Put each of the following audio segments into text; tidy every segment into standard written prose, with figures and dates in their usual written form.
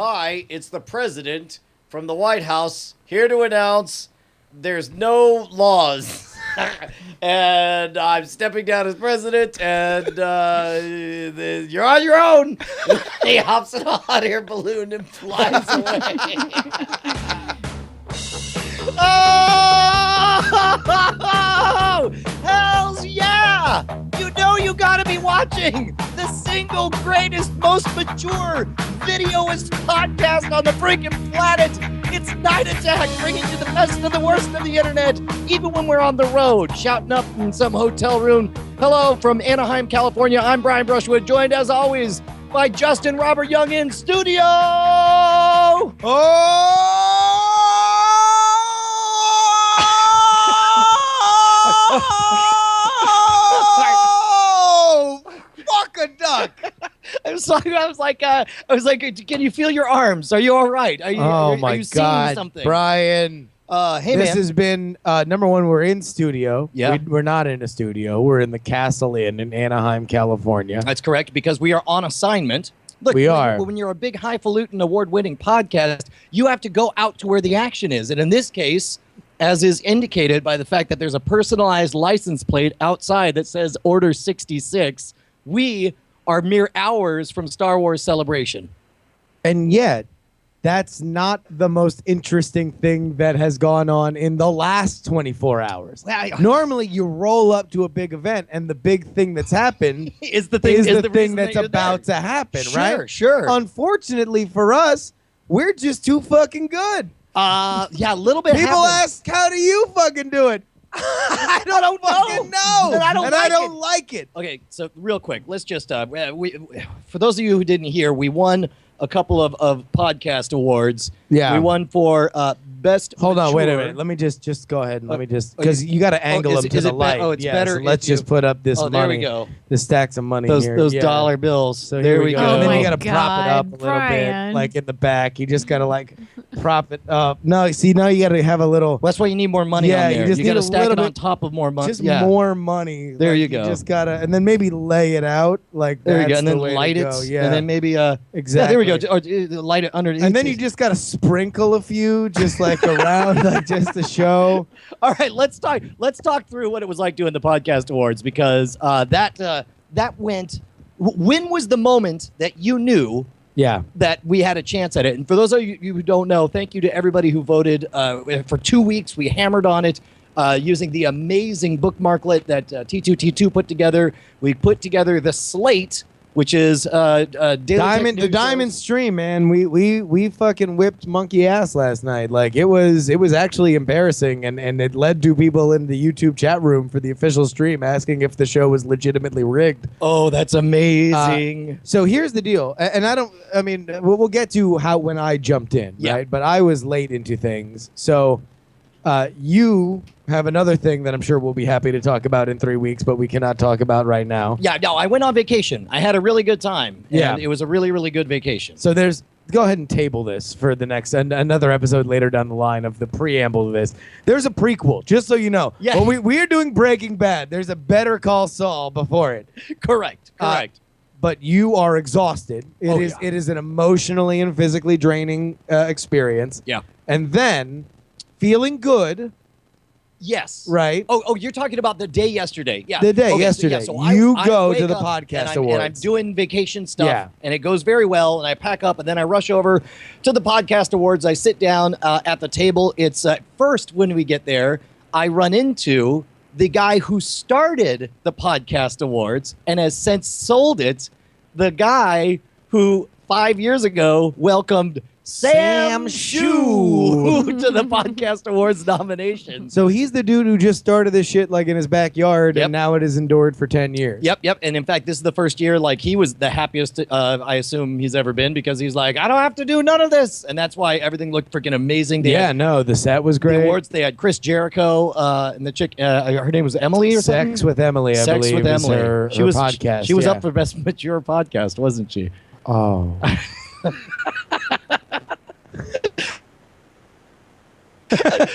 Hi, it's the president from the White House here to announce there's no laws. And I'm stepping down as president, and you're on your own. He hops in a hot air balloon and flies away. Oh, hells yeah! You know you gotta be watching the single greatest, most mature videoist podcast on the freaking planet. It's Night Attack, bringing you the best and the worst of the internet, even when we're on the road, shouting up in some hotel room. Hello from Anaheim, California. I'm Brian Brushwood, joined as always by Justin Robert Young in studio. Oh, fuck a duck. I was like, can you feel your arms? Are you all right? Are you, Oh are my you seeing God, something? Brian. Hey, This man. has been number one. We're in studio. Yeah. We're not in a studio. We're in the Castle Inn in Anaheim, California. That's correct, because we are on assignment. Look, We are. When you're a big, highfalutin, award-winning podcast, you have to go out to where the action is. And in this case, as is indicated by the fact that there's a personalized license plate outside that says Order 66, we are mere hours from Star Wars Celebration. And yet, that's not the most interesting thing that has gone on in the last 24 hours. Normally, you roll up to a big event, and the big thing that's happened Is the thing, is the reason thing that that's you're about there. to happen, Sure, right? sure. Unfortunately for us, we're just too fucking good. Yeah, a little bit People happened. ask, how do you fucking do it? I don't fucking know. And I don't like it. Okay, so real quick, let's just for those of you who didn't hear, we won a couple of podcast awards. Yeah. We won for best. Hold on, wait a mature- minute. Let me just go ahead and let me just, okay. because you got to angle is them it- to is the it be- light. oh, it's Yeah, better so let's if you- just put up this Oh, money. there we go. The stacks of money Those here. those Yeah. dollar bills. So there here we go. And then Oh you my got to prop it up a God, little Brian. bit, like in the back. You just got to like prop it up. No, see, now you got to have a little, That's why you need more money Yeah, on there. you just got to need a stack little it on bit- top of more money. just more money. There Like, you go. just got to, and then maybe lay it out. Like There you that's go, and the then way to light it, go. Yeah, and then maybe exactly. Yeah, there we go. Or light it underneath. And then you just got to sprinkle a few, just like around, like just to show. All right, let's talk through what it was like doing the podcast awards, because that went. When was the moment that you knew Yeah. that we had a chance at it? And for those of you who don't know, thank you to everybody who voted. For 2 weeks, we hammered on it using the amazing bookmarklet that T2T2 put together. We put together the slate, which is Daily Tech The News Diamond shows. Stream, man. We fucking whipped monkey ass last night. Like it was actually embarrassing, and it led to people in the YouTube chat room for the official stream asking if the show was legitimately rigged. Oh, that's amazing. So here's the deal, and we'll get to how when I jumped in, Yeah. right? But I was late into things, so you have another thing that I'm sure we'll be happy to talk about in 3 weeks, but we cannot talk about right now. Yeah, no, I went on vacation. I had a really good time. Yeah. And it was a really, really good vacation. So go ahead and table this for the next another episode later down the line of the preamble to this. There's a prequel, just so you know. Yeah. When we're doing Breaking Bad, there's a Better Call Saul before it. Correct. But you are exhausted. Oh, It is an emotionally and physically draining experience. Yeah. And then feeling good, Yes. right? Oh, you're talking about the day yesterday. Yeah. The day Okay, yesterday. So You I go wake to the up podcast and I'm awards. doing vacation stuff, Yeah. and it goes very well. And I pack up, and then I rush over to the podcast awards. I sit down at the table. It's first when we get there, I run into the guy who started the podcast awards and has since sold it. The guy who 5 years ago welcomed Sam Shue to the Podcast Awards nominations. So he's the dude who just started this shit like in his backyard, Yep. and now it has endured for 10 years. Yep. And in fact, this is the first year like he was the happiest I assume he's ever been, because he's like, I don't have to do none of this. And that's why everything looked freaking amazing. They Yeah, had no, the set was the great. awards. They had Chris Jericho and the chick, her name was Emily or something? Sex with Emily, I Sex believe, with was Emily. her podcast. She was yeah. up for Best Mature Podcast, wasn't she? Oh.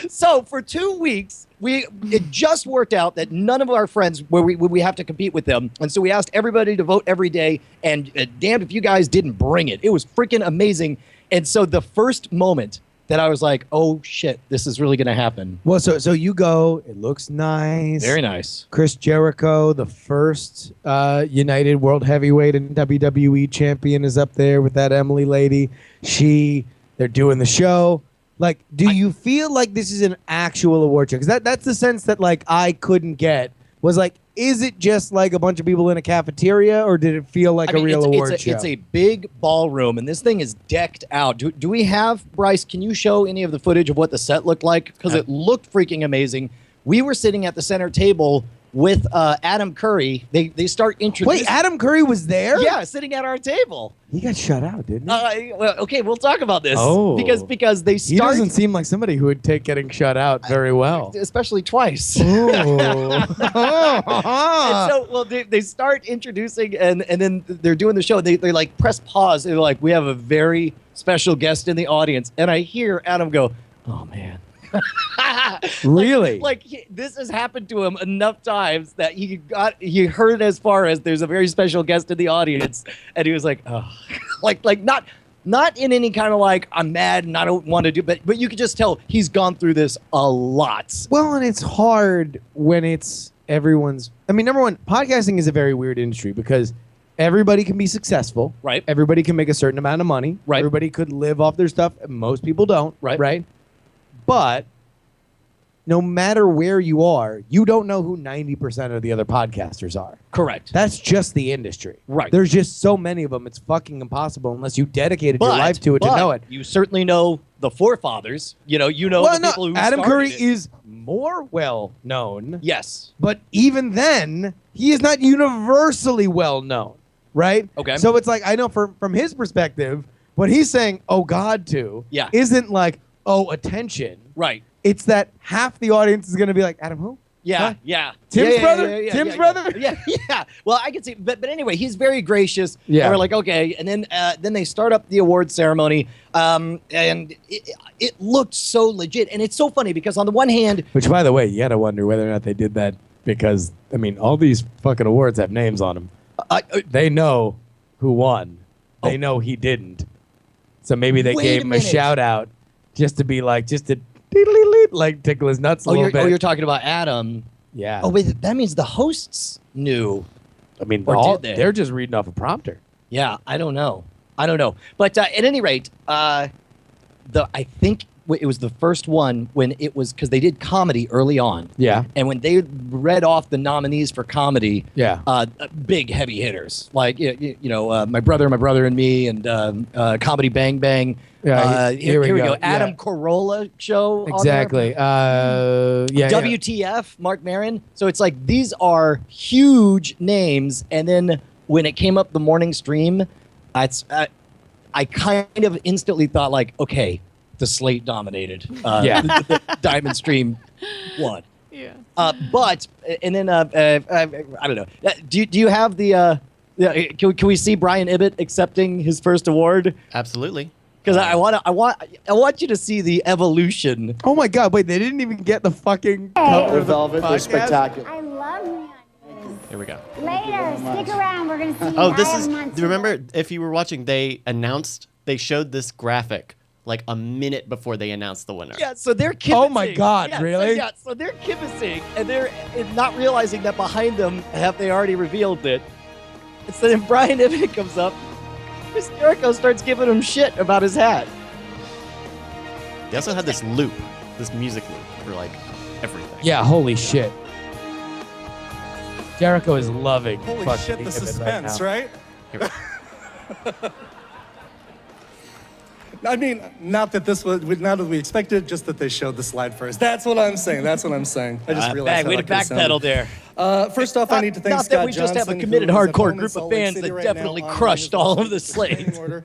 So for 2 weeks, it just worked out that none of our friends where we have to compete with them, and so we asked everybody to vote every day. And damned if you guys didn't bring it. It was freaking amazing. And so the first moment that I was like, oh shit, this is really going to happen. Well, so you go, it looks nice. Very nice. Chris Jericho, the first United World Heavyweight and WWE champion, is up there with that Emily lady. They're doing the show. Like, do you feel like this is an actual award show? Because that's the sense that, like, I couldn't get. Was like, is it just like a bunch of people in a cafeteria, or did it feel like a real award show? It's a big ballroom, and this thing is decked out. Do we have, Bryce, can you show any of the footage of what the set looked like? Because it looked freaking amazing. We were sitting at the center table with Adam Curry. They start introducing... Wait, Adam Curry was there? Yeah, sitting at our table. He got shut out, didn't he? Well, okay, we'll talk about this. Oh. Because they start... He doesn't seem like somebody who would take getting shut out very well. Especially twice. Oh. And so, well, they start introducing, and then they're doing the show. They like press pause. They're like, we have a very special guest in the audience. And I hear Adam go, oh, man. Really? This has happened to him enough times that he heard as far as there's a very special guest in the audience, and he was like, oh, like not in any kind of like I'm mad and I don't want to do, but you could just tell he's gone through this a lot. Well, and it's hard when it's everyone's. I mean, number one, podcasting is a very weird industry because everybody can be successful. Right. Everybody can make a certain amount of money. Right. Everybody could live off their stuff. Most people don't. Right. Right. But no matter where you are, you don't know who 90% of the other podcasters are. Correct. That's just the industry. Right. There's just so many of them. It's fucking impossible unless you dedicated your life to it to know it. You certainly know the forefathers. You know well, the people who Adam started Curry it. is more well known. Yes. But even then, he is not universally well known, right? Okay. So it's like, I know from his perspective, what he's saying, oh God, to, Yeah. isn't like, oh, attention. Right. It's that half the audience is going to be like, Adam who? Yeah, Huh? yeah. Tim's Yeah, brother? yeah, Tim's yeah, brother? Yeah, yeah. Well, I can see, but anyway, he's very gracious. Yeah. And we're like, okay, and then they start up the award ceremony, and it looked so legit, and it's so funny because on the one hand, Which, by the way, you got to wonder whether or not they did that because, I mean, all these fucking awards have names on them. They know who won. They know he didn't. So maybe they Wait gave a him minute. a shout out just to be like, just to like tickle his nuts a little bit. you're talking about Adam. Yeah. Oh wait, that means the hosts knew. I mean, Or did they? they're just reading off a prompter. Yeah, I don't know. But at any rate, I think it was the first one when it was because they did comedy early on. Yeah. And when they read off the nominees for comedy, Yeah. big heavy hitters like my brother and me and Comedy Bang Bang. Yeah, Here we go. Yeah. Adam Carolla show. Exactly. Yeah. WTF, Mark Maron. So it's like these are huge names, and then when it came up the morning stream, I kind of instantly thought like, okay, the slate dominated. The Diamond Stream won. Yeah. But and then I don't know. Do you have the? Can we see Brian Ibbett accepting his first award? Absolutely. Because I want you to see the evolution. Oh my God! Wait, they didn't even get the fucking cover of the Velvet, they're podcast? spectacular. I love me. Here we go. Later, stick around. We're gonna see you. Oh, this I is. have months Do you remember if you were watching? They showed this graphic like a minute before they announced the winner. Yeah, so they're kibitzing. Oh my God, Yeah, really? So they're kibitzing, and they're not realizing that behind them have they already revealed it. And so then Brian Ibbett comes up. Chris Jericho starts giving him shit about his hat. They also had this loop, this music loop for like everything. Yeah. Holy shit. Jericho is loving. Holy fucking shit, the Ibbett suspense, now. right? Here we I mean, not that we expected, just that they showed the slide first. That's what I'm saying. I just realized. Way to backpedal there. First off, I need to thank Not Scott that we just have a Johnson, committed who is at hardcore home in group of Salt Lake fans City that right definitely now on crushed his all of the restraining slate. order.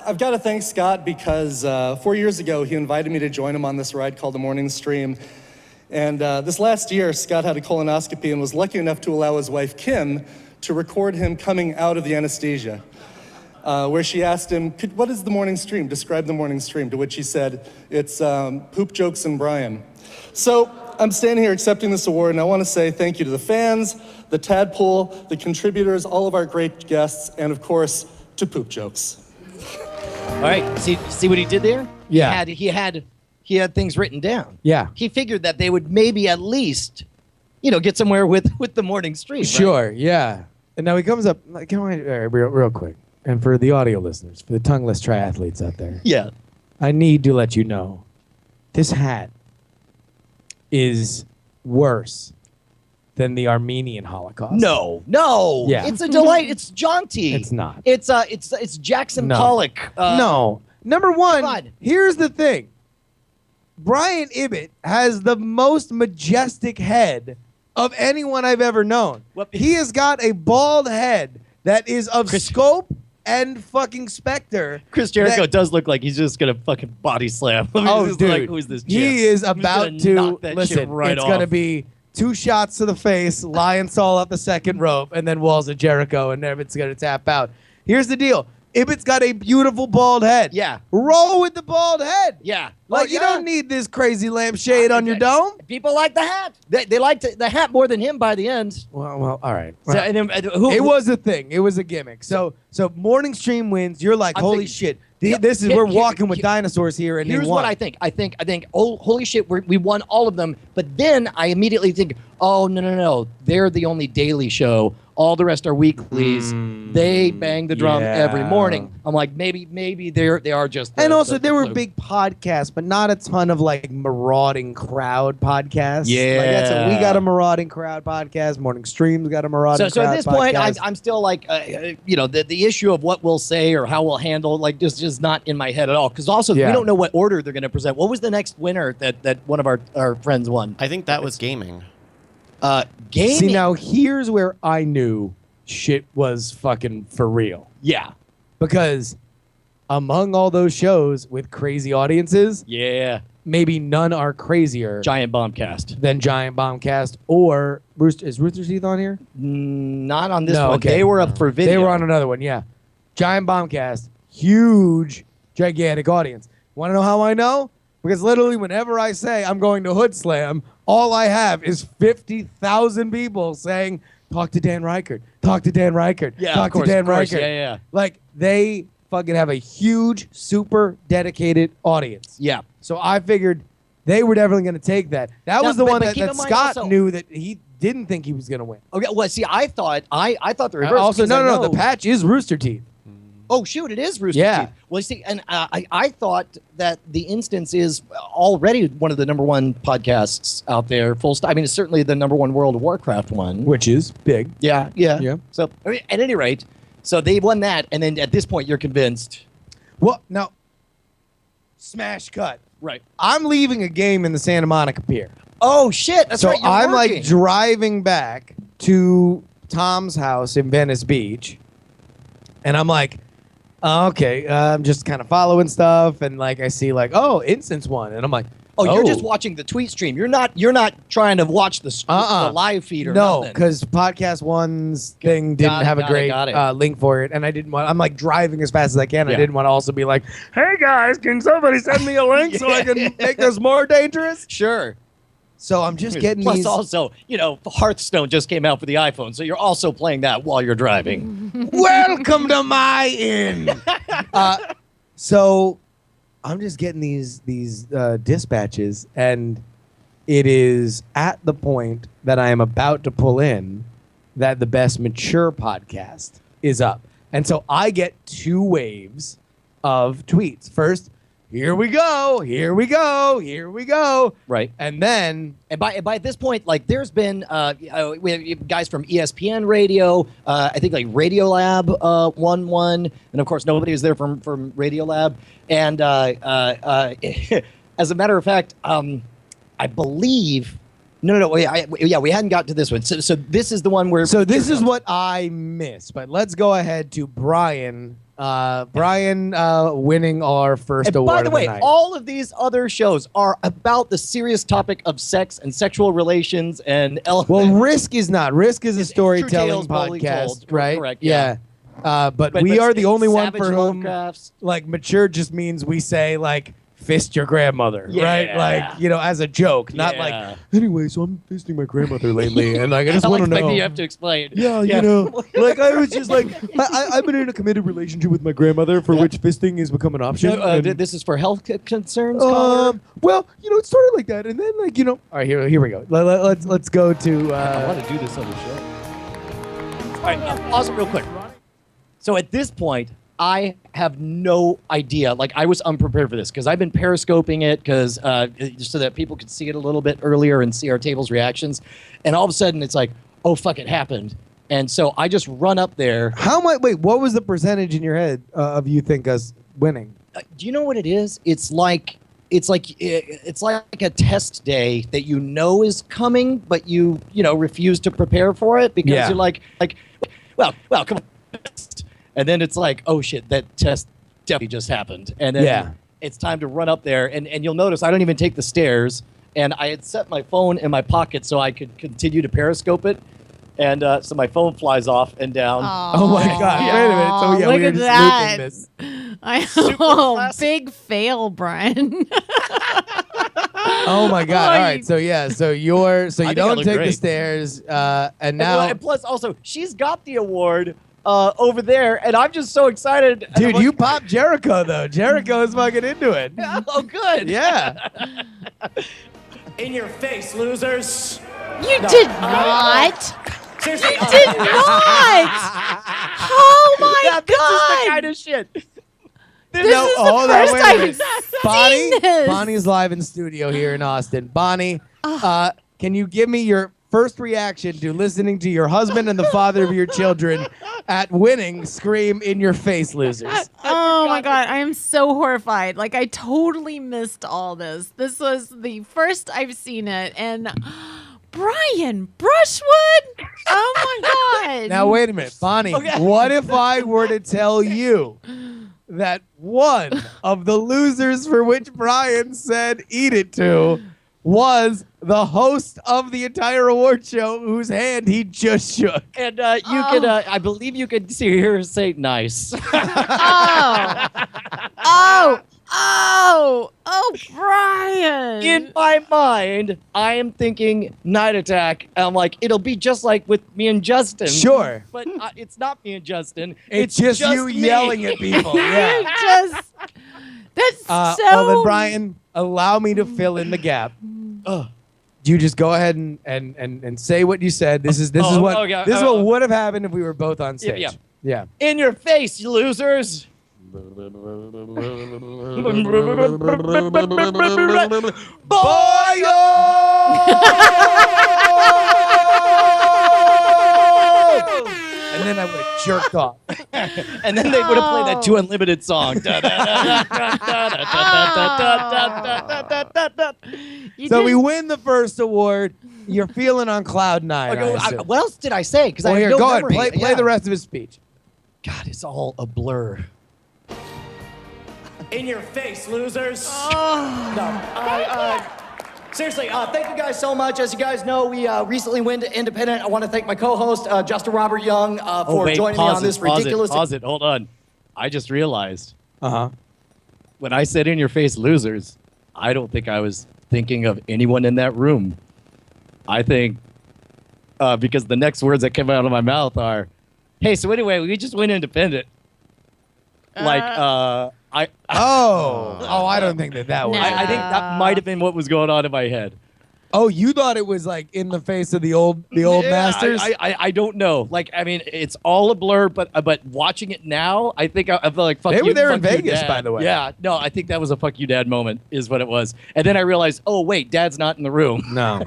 I've got to thank Scott because 4 years ago he invited me to join him on this ride called the Morning Stream. And this last year, Scott had a colonoscopy and was lucky enough to allow his wife, Kim, to record him coming out of the anesthesia, where she asked him, what is the morning stream? Describe the morning stream, to which he said, it's poop jokes and Brian. So I'm standing here accepting this award, and I want to say thank you to the fans, the tadpole, the contributors, all of our great guests, and of course, to Poop Jokes. All right, see what he did there? Yeah. He had things written down. Yeah. He figured that they would maybe at least, get somewhere with the morning stream. Right? Sure, yeah. And now he comes up. Like, all right, real quick. And for the audio listeners, for the tongueless triathletes out there, Yeah. I need to let you know this hat is worse than the Armenian Holocaust. No. Yeah. It's a delight. It's jaunty. It's not. It's Jackson No. Pollock. No. Number one, come on. here's the thing. Brian Ibbett has the most majestic head of anyone I've ever known. What- He has got a bald head that is of Chris- scope and fucking Spectre. Chris Jericho that- does look like he's just gonna fucking body slam. Oh, He's dude. like, who's this? He Jim? is I'm just about gonna to knock that listen. shit right it's off. going to be 2 shots to the face, Lionsaul off the second rope, and then Walls of Jericho, and Ibbett's going to tap out. Here's the deal. Ibbett's got a beautiful bald head. Yeah. Roll with the bald head. Yeah. Like, Oh, you yeah. don't need this crazy lampshade on your dome. People like the hat. They liked the hat more than him by the end. Well, all right. So, and then, who, It was a thing. It was a gimmick. So morning stream wins. You're like, I'm holy thinking- shit. Yeah, This is here- we're here- walking with here- dinosaurs here, and Here's they won. what I think. I think, oh, holy shit, we won all of them. But then I immediately think, oh, no. They're the only daily show. All the rest are weeklies. They bang the drum every yeah. morning. I'm like, maybe they are just. And also, the there were fluke. big podcasts, but not a ton of like marauding crowd podcasts. Yeah. we got a marauding crowd podcast. Morning Stream's got a marauding So crowd at this point, podcast. I'm still like, the issue of what we'll say or how we'll handle, like, just not in my head at all. Because also, Yeah. we don't know what order they're going to present. What was the next winner that one of our friends won? I think that was gaming. Gaming. See, now here's where I knew shit was fucking for real. Yeah. Because among all those shows with crazy audiences, Yeah. maybe none are crazier Giant Bombcast. than Giant Bombcast or Rooster. Is Rooster Teeth on here? Not on this No, one. okay. They were up for video. They were on another one, yeah. Giant Bombcast, huge, gigantic audience. Want to know how I know? Because literally, whenever I say I'm going to Hood Slam, all I have is 50,000 people saying, "Talk to Dan Reichert. Talk to Dan Reichert. Yeah, talk of course, to Dan of course. Reichert." Yeah. Like they fucking have a huge, super dedicated audience. Yeah. So I figured they were definitely going to take that. That Now, was the but- one but that, keep that in mind Scott also- knew that he didn't think he was going to win. Okay. Well, see, I thought the reverse. Also, because I no, know- the patch is Rooster Teeth. Oh shoot! It is Rooster Yeah. Teeth. Well, you see, and I thought that the instance is already one of the number one podcasts out there. Full stop. I mean, it's certainly the number one World of Warcraft one. Which is big. Yeah. Yeah. So I mean, at any rate, so they won that, and then at this point, you're convinced. Well, now, smash cut. Right. I'm leaving a game in the Santa Monica Pier. Oh shit! That's so right. You're I'm working. like driving back to Tom's house in Venice Beach. And I'm like, okay, I'm just kind of following stuff. And like, I see like, oh, Instance won. And I'm like, Oh, you're just watching the tweet stream. You're not trying to watch the live feed or no, nothing. because Podcast One's thing didn't Got it, have a got it, great got it. link for it, and I didn't want. I'm like driving as fast as I can. Yeah. I didn't want to also be like, "Hey guys, can somebody send me a link so I can make this more dangerous?" Sure. So I'm just getting Plus, these. also, Hearthstone just came out for the iPhone, so you're also playing that while you're driving. Welcome to my inn. So I'm just getting these dispatches, and it is at the point that I am about to pull in that the Best Mature podcast is up. And so I get 2 waves of tweets. First, here we go, here we go, here we go. Right. And then And by this point, like, there's been we have guys from ESPN Radio, I think like Radiolab won one, and of course nobody was there from Radiolab. And as a matter of fact, I believe no, we hadn't got to this one. So this is the one where. So this is what I missed, but let's go ahead to Brian. Brian winning our first And award by the of way, night. all of these other shows are about the serious topic of sex and sexual relations and Well, Risk is not. Risk is a It's True storytelling Tales Boldly podcast, Told. right? Correct, Yeah. yeah. But we are the only one Savage for whom, Lovecrafts. like, mature just means we say, like, fist your grandmother, right? Yeah. Like, as a joke, not Yeah. like, anyway, so I'm fisting my grandmother lately, and like, I just want to know. You have to explain. Yeah, like I was just like, I've been in a committed relationship with my grandmother for which fisting has become an option. and- This is for health concerns, caller? well, it started like that, and then like, all right, here we go. Let's go to. I want to do this on the show. All right, pause it real quick. So at this point, I have no idea. Like, I was unprepared for this because I've been periscoping it because so that people could see it a little bit earlier and see our table's reactions. And all of a sudden, it's like, oh, fuck, it happened. And so I just run up there. Wait, what was the percentage in your head of you think us winning? Do you know what it is? It's like a test day that is coming, but you refuse to prepare for it because you're like, well, come on. And then it's like, oh shit, that test definitely just happened. And then it's time to run up there, and you'll notice I don't even take the stairs. And I had set my phone in my pocket so I could continue to periscope it. And so my phone flies off and down. Oh my God! Wait a minute. So Look we were at just that. looping this. Big fail, Brian. Oh my God! Oh, All right, so you think I don't look take the great. stairs, and now, And plus, also, she's got the award over there, and I'm just so excited. And I'm dude, like, you popped Jericho though. Jericho is fucking into it. oh, good. Yeah. In your face, losers. You did not. Seriously. You did not. Oh my This is God. the kind of shit. This is the first I've Bonnie, seen this. Bonnie's live in studio here in Austin. Bonnie, can you give me your first reaction to listening to your husband and the father of your children at winning scream "In your face, losers"? Oh my God, I am so horrified. Like, I totally missed all this. This was the first I've seen it. And Brian Brushwood? Oh my God. Now wait a minute, Bonnie. What if I were to tell you that one of the losers for which Brian said "eat it" to was the host of the entire award show, whose hand he just shook? And you could, I believe you could hear her say "nice." Oh, Brian. In my mind, I am thinking Night Attack. And I'm like, it'll be just like with me and Justin. Sure. But it's not me and Justin. It's just you me. yelling at people. Yeah. That's so. Well then, Brian, allow me to fill in the gap. You just go ahead and say what you said. This is what would have happened if we were both on stage. Yeah. In your face, you losers. And then I would have jerked off. And then they would have played that 2 Unlimited song. So we win the first award. You're feeling on cloud nine. I assume. What else did I say? Because Well, I here, have no go memory. ahead. Play the rest of his speech. God, it's all a blur. In your face, losers. Seriously, thank you guys so much. As you guys know, we recently went independent. I want to thank my co-host, Justin Robert Young, for joining me on this ridiculous... Pause it. Hold on. I just realized Uh-huh. when I said "in your face, losers," I don't think I was thinking of anyone in that room. I think because the next words that came out of my mouth are, "Hey, so anyway, we just went independent." I I don't think that was. No. I think that might have been what was going on in my head. Oh, you thought it was like in the face of the old masters? I don't know. Like, I mean, it's all a blur, but watching it now, I think I feel like fuck They you. were there in fuck you, Vegas, Dad. by the way. Yeah, no, I think that was a fuck you, Dad moment, is what it was. And then I realized, oh wait, Dad's not in the room. No.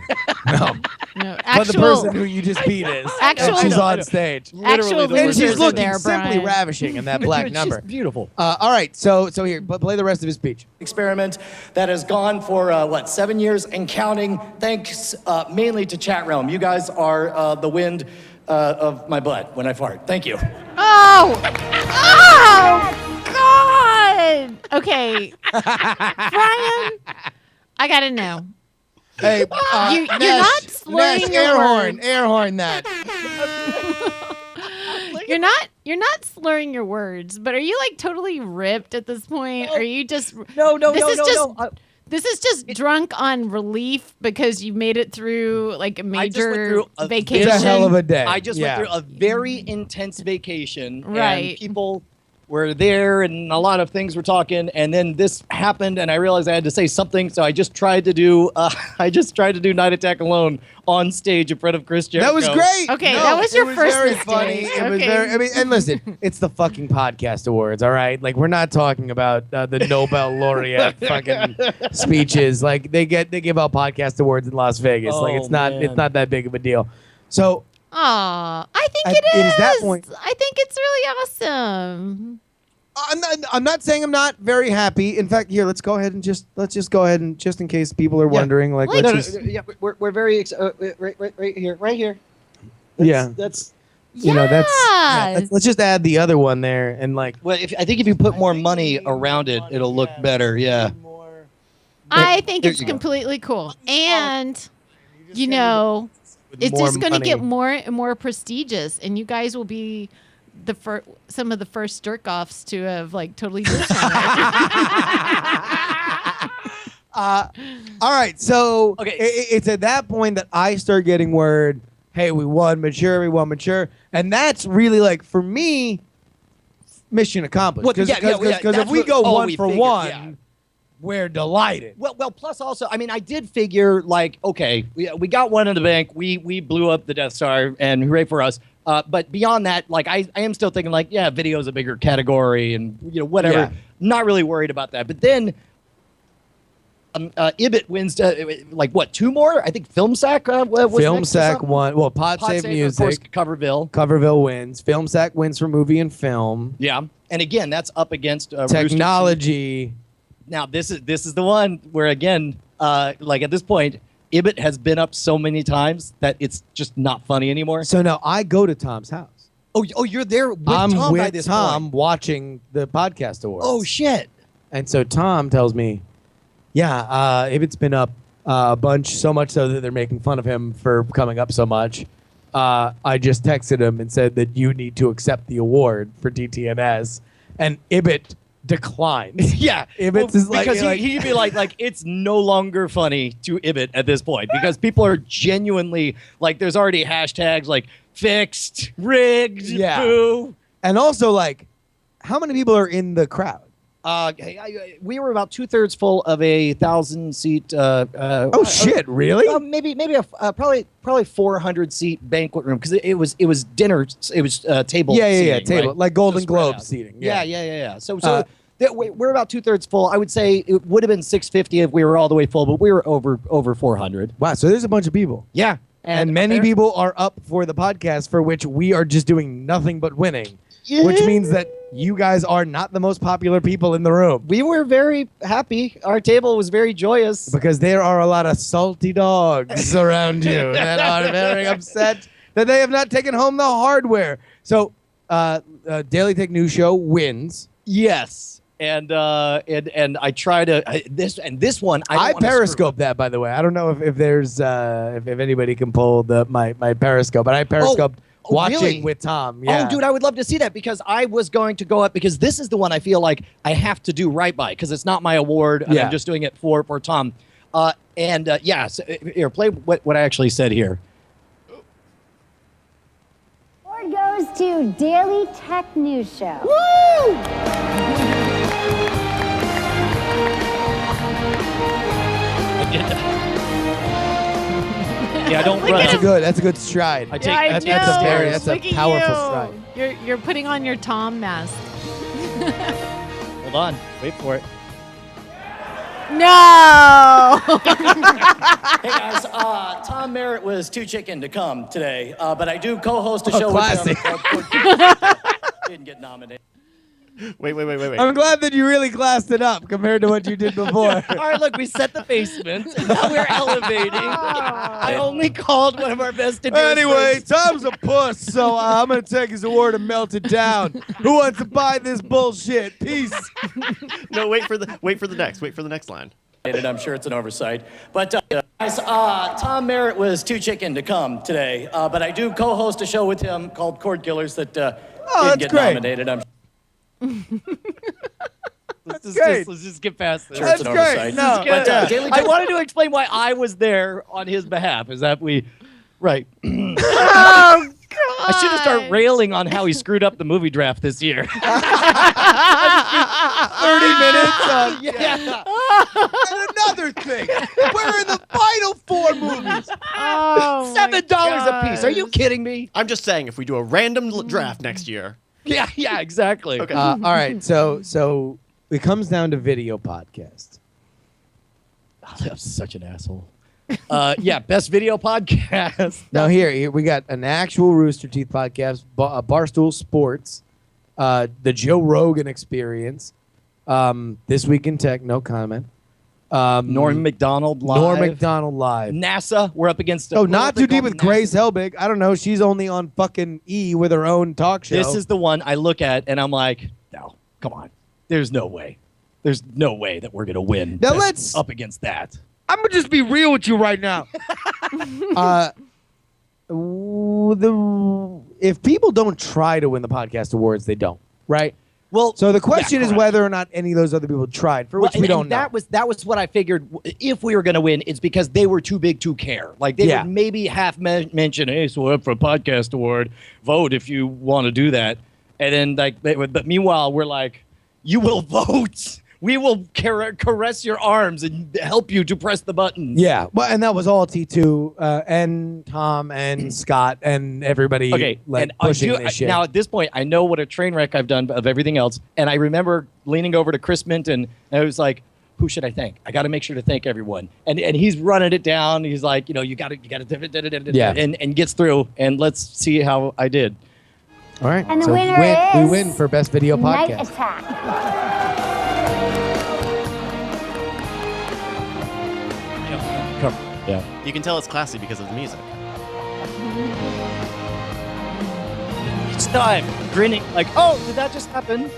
No, But the person who you just beat is. Actual- and she's I know, on stage. Actual the And losers she's are looking there, simply Brian. ravishing in that black It's number. just beautiful. All right, so here, but play the rest of his speech. experiment that has gone for 7 years and counting, thanks mainly to Chat Realm. You guys are the wind of my butt when I fart. Thank you. Oh God. Okay, Brian, I gotta know. Hey, You're Nash, not slurring Nash, your air horn, words. air horn that. You're not You're not slurring your words, but are you like totally ripped at this point? Are you just No. This is just drunk on relief because you made it through like a I just went major through a- vacation. It's a hell of a day. I just Yeah. went through a very intense vacation. Right. And people were there and a lot of things were talking. And then this happened and I realized I had to say something. So I just tried to do Night Attack Alone on stage in front of Chris Jericho. That was great. Okay, that was it your was first very mistake. funny. It was Okay. very. I mean, and listen, it's the fucking podcast awards, all right. Like we're not talking about the Nobel laureate fucking speeches. Like they give out podcast awards in Las Vegas. Like Oh, it's not man. that big of a deal. So Aw, I think At- it it is is. that point- I think it's really awesome. I'm not saying I'm not very happy. In fact, here let's go ahead and just go ahead and just in case people are wondering, like Wait, let's just yeah, we're very right here. Yeah. That's you know that's Yeah. let's just add the other one there and like well. I think if you put more money around it, it'll look better. Yeah. I think There it's you go. completely cool. And, you know, it's more just going to money. get more and more prestigious. And you guys will be some of the first jerk-offs to have, like, totally lived on all right, so Okay. it's at that point that I start getting word, hey, we won mature, and that's really like for me, mission accomplished. Well, Because yeah, if that's we what- go oh, one we for figured, one, yeah. we're delighted. Well. Plus, also, I mean, I did figure like, okay, we got one in the bank. We blew up the Death Star, and hooray for us. But beyond that, like, I am still thinking like, yeah, video is a bigger category, and whatever. Yeah. Not really worried about that. But then, Ibit wins like what, 2 more? I think Film Sack was Film next or Sack something? won. Well, Pod Pod Save Save, of course, Music. Coverville. Coverville wins. Film Sack wins for movie and film. Yeah, and again, that's up against Rooster Teeth. Technology. Now this is the one where again, like at this point, Ibit has been up so many times that it's just not funny anymore. So now I go to Tom's house. Oh, you're there with I'm Tom by with this Tom point. watching the podcast awards. Oh shit! And so Tom tells me, yeah, Ibit's been up a bunch, so much so that they're making fun of him for coming up so much. I just texted him and said that you need to accept the award for DTNS. And Ibit declined. Yeah, Ibit is like, because like- he'd be like it's no longer funny to Ibit at this point because people are genuinely like, there's already hashtags like fixed, rigged, Yeah. boo. and also, like, how many people are in the crowd? We were about 2/3 full of a 1,000-seat. Oh, shit, really? Maybe probably 400-seat banquet room because it was dinner. It was table. Yeah, seating, table. right? Like Golden So spread Globe out. seating. Yeah. So we're about 2/3 full. I would say it would have been 650 if we were all the way full, but we were over 400. Wow, so there's a bunch of people. Yeah, And many people are up for the podcast for which we are just doing nothing but winning, which means that you guys are not the most popular people in the room we were very happy. Our table was very joyous. because there are a lot of salty dogs around you that are very upset that they have not taken home the hardware. So, Daily Tech News Show wins. Yes, and I try to this one I don't I wanna periscope that, by the way. I don't know if there's if anybody can pull my periscope, but I periscoped watching really? with Tom. Yeah. Oh, dude, I would love to see that because I was going to go up because this is the one I feel like I have to do right by because it's not my award and Yeah. I'm just doing it for Tom. So, here, play what I actually said here. Award goes to Daily Tech News Show. Yeah, I don't Look run. at him. That's a good stride. I take Yeah, I that's know. scary. That's a Look at powerful you. stride. You're putting on your Tom mask. Hold on, wait for it. No. Hey guys, Tom Merritt was too chicken to come today, but I do co-host a show classic. with him. called Didn't get nominated. Wait. I'm glad that you really classed it up compared to what you did before. All right, look, we set the basement. Now we're elevating. I only called one of our best and dearest Anyway, friends. Tom's a puss, so I'm going to take his award and melt it down. Who wants to buy this bullshit? Peace. No, wait for the next line. And I'm sure it's an oversight. But guys, Tom Merritt was too chicken to come today, but I do co-host a show with him called Cord Killers that Oh, Didn't that's get great. nominated. I'm great. Let's just get past this. That's an great. oversight. No, But, Daily I wanted to explain why I was there on his behalf. Is that we, right? Oh God! I should have started railing on how he screwed up the movie draft this year. 30 minutes on. Yeah. And another thing, we're in the final 4 movies. Oh, my $7 a piece. Are you gosh. kidding me? I'm just saying, if we do a random draft next year, Yeah, exactly. Okay. All right, so it comes down to video podcast. Oh, that was such an asshole. Yeah, best video podcast. Now here we got an actual Rooster Teeth podcast, Barstool Sports, the Joe Rogan Experience, This Week in Tech, no comment. Norm Macdonald live. Norm Macdonald live. NASA. We're up against. Oh, not too deep with Grace Helbig. I don't know. She's only on fucking E with her own talk show. This is the one I look at and I'm like, no, come on. There's no way. There's no way that we're gonna win. Now That's let's- up against that. I'm gonna just be real with you right now. If people don't try to win the podcast awards, they don't, right? Well, So the question is correct. whether or not any of those other people tried, for which we don't know. That was what I figured. If we were going to win, it's because they were too big to care. Like they Yeah. would maybe half mention, "Hey, so we're up for a podcast award. Vote if you want to do that." And then but meanwhile, we're like, "You will vote. We will caress your arms and help you to press the buttons." Yeah, well, and that was all T2 and Tom and Scott and everybody Okay, like and pushing this shit. now at this point, I know what a train wreck I've done of everything else, and I remember leaning over to Chris Minton, and I was like, "Who should I thank? I got to make sure to thank everyone." And he's running it down. He's like, you got to, Yeah. and gets through. And let's see how I did. All right, And the so winner we is win for best video Night podcast. Attack. Yeah. you can tell it's classy because of the music. Each time, grinning like, "Oh, did that just happen?"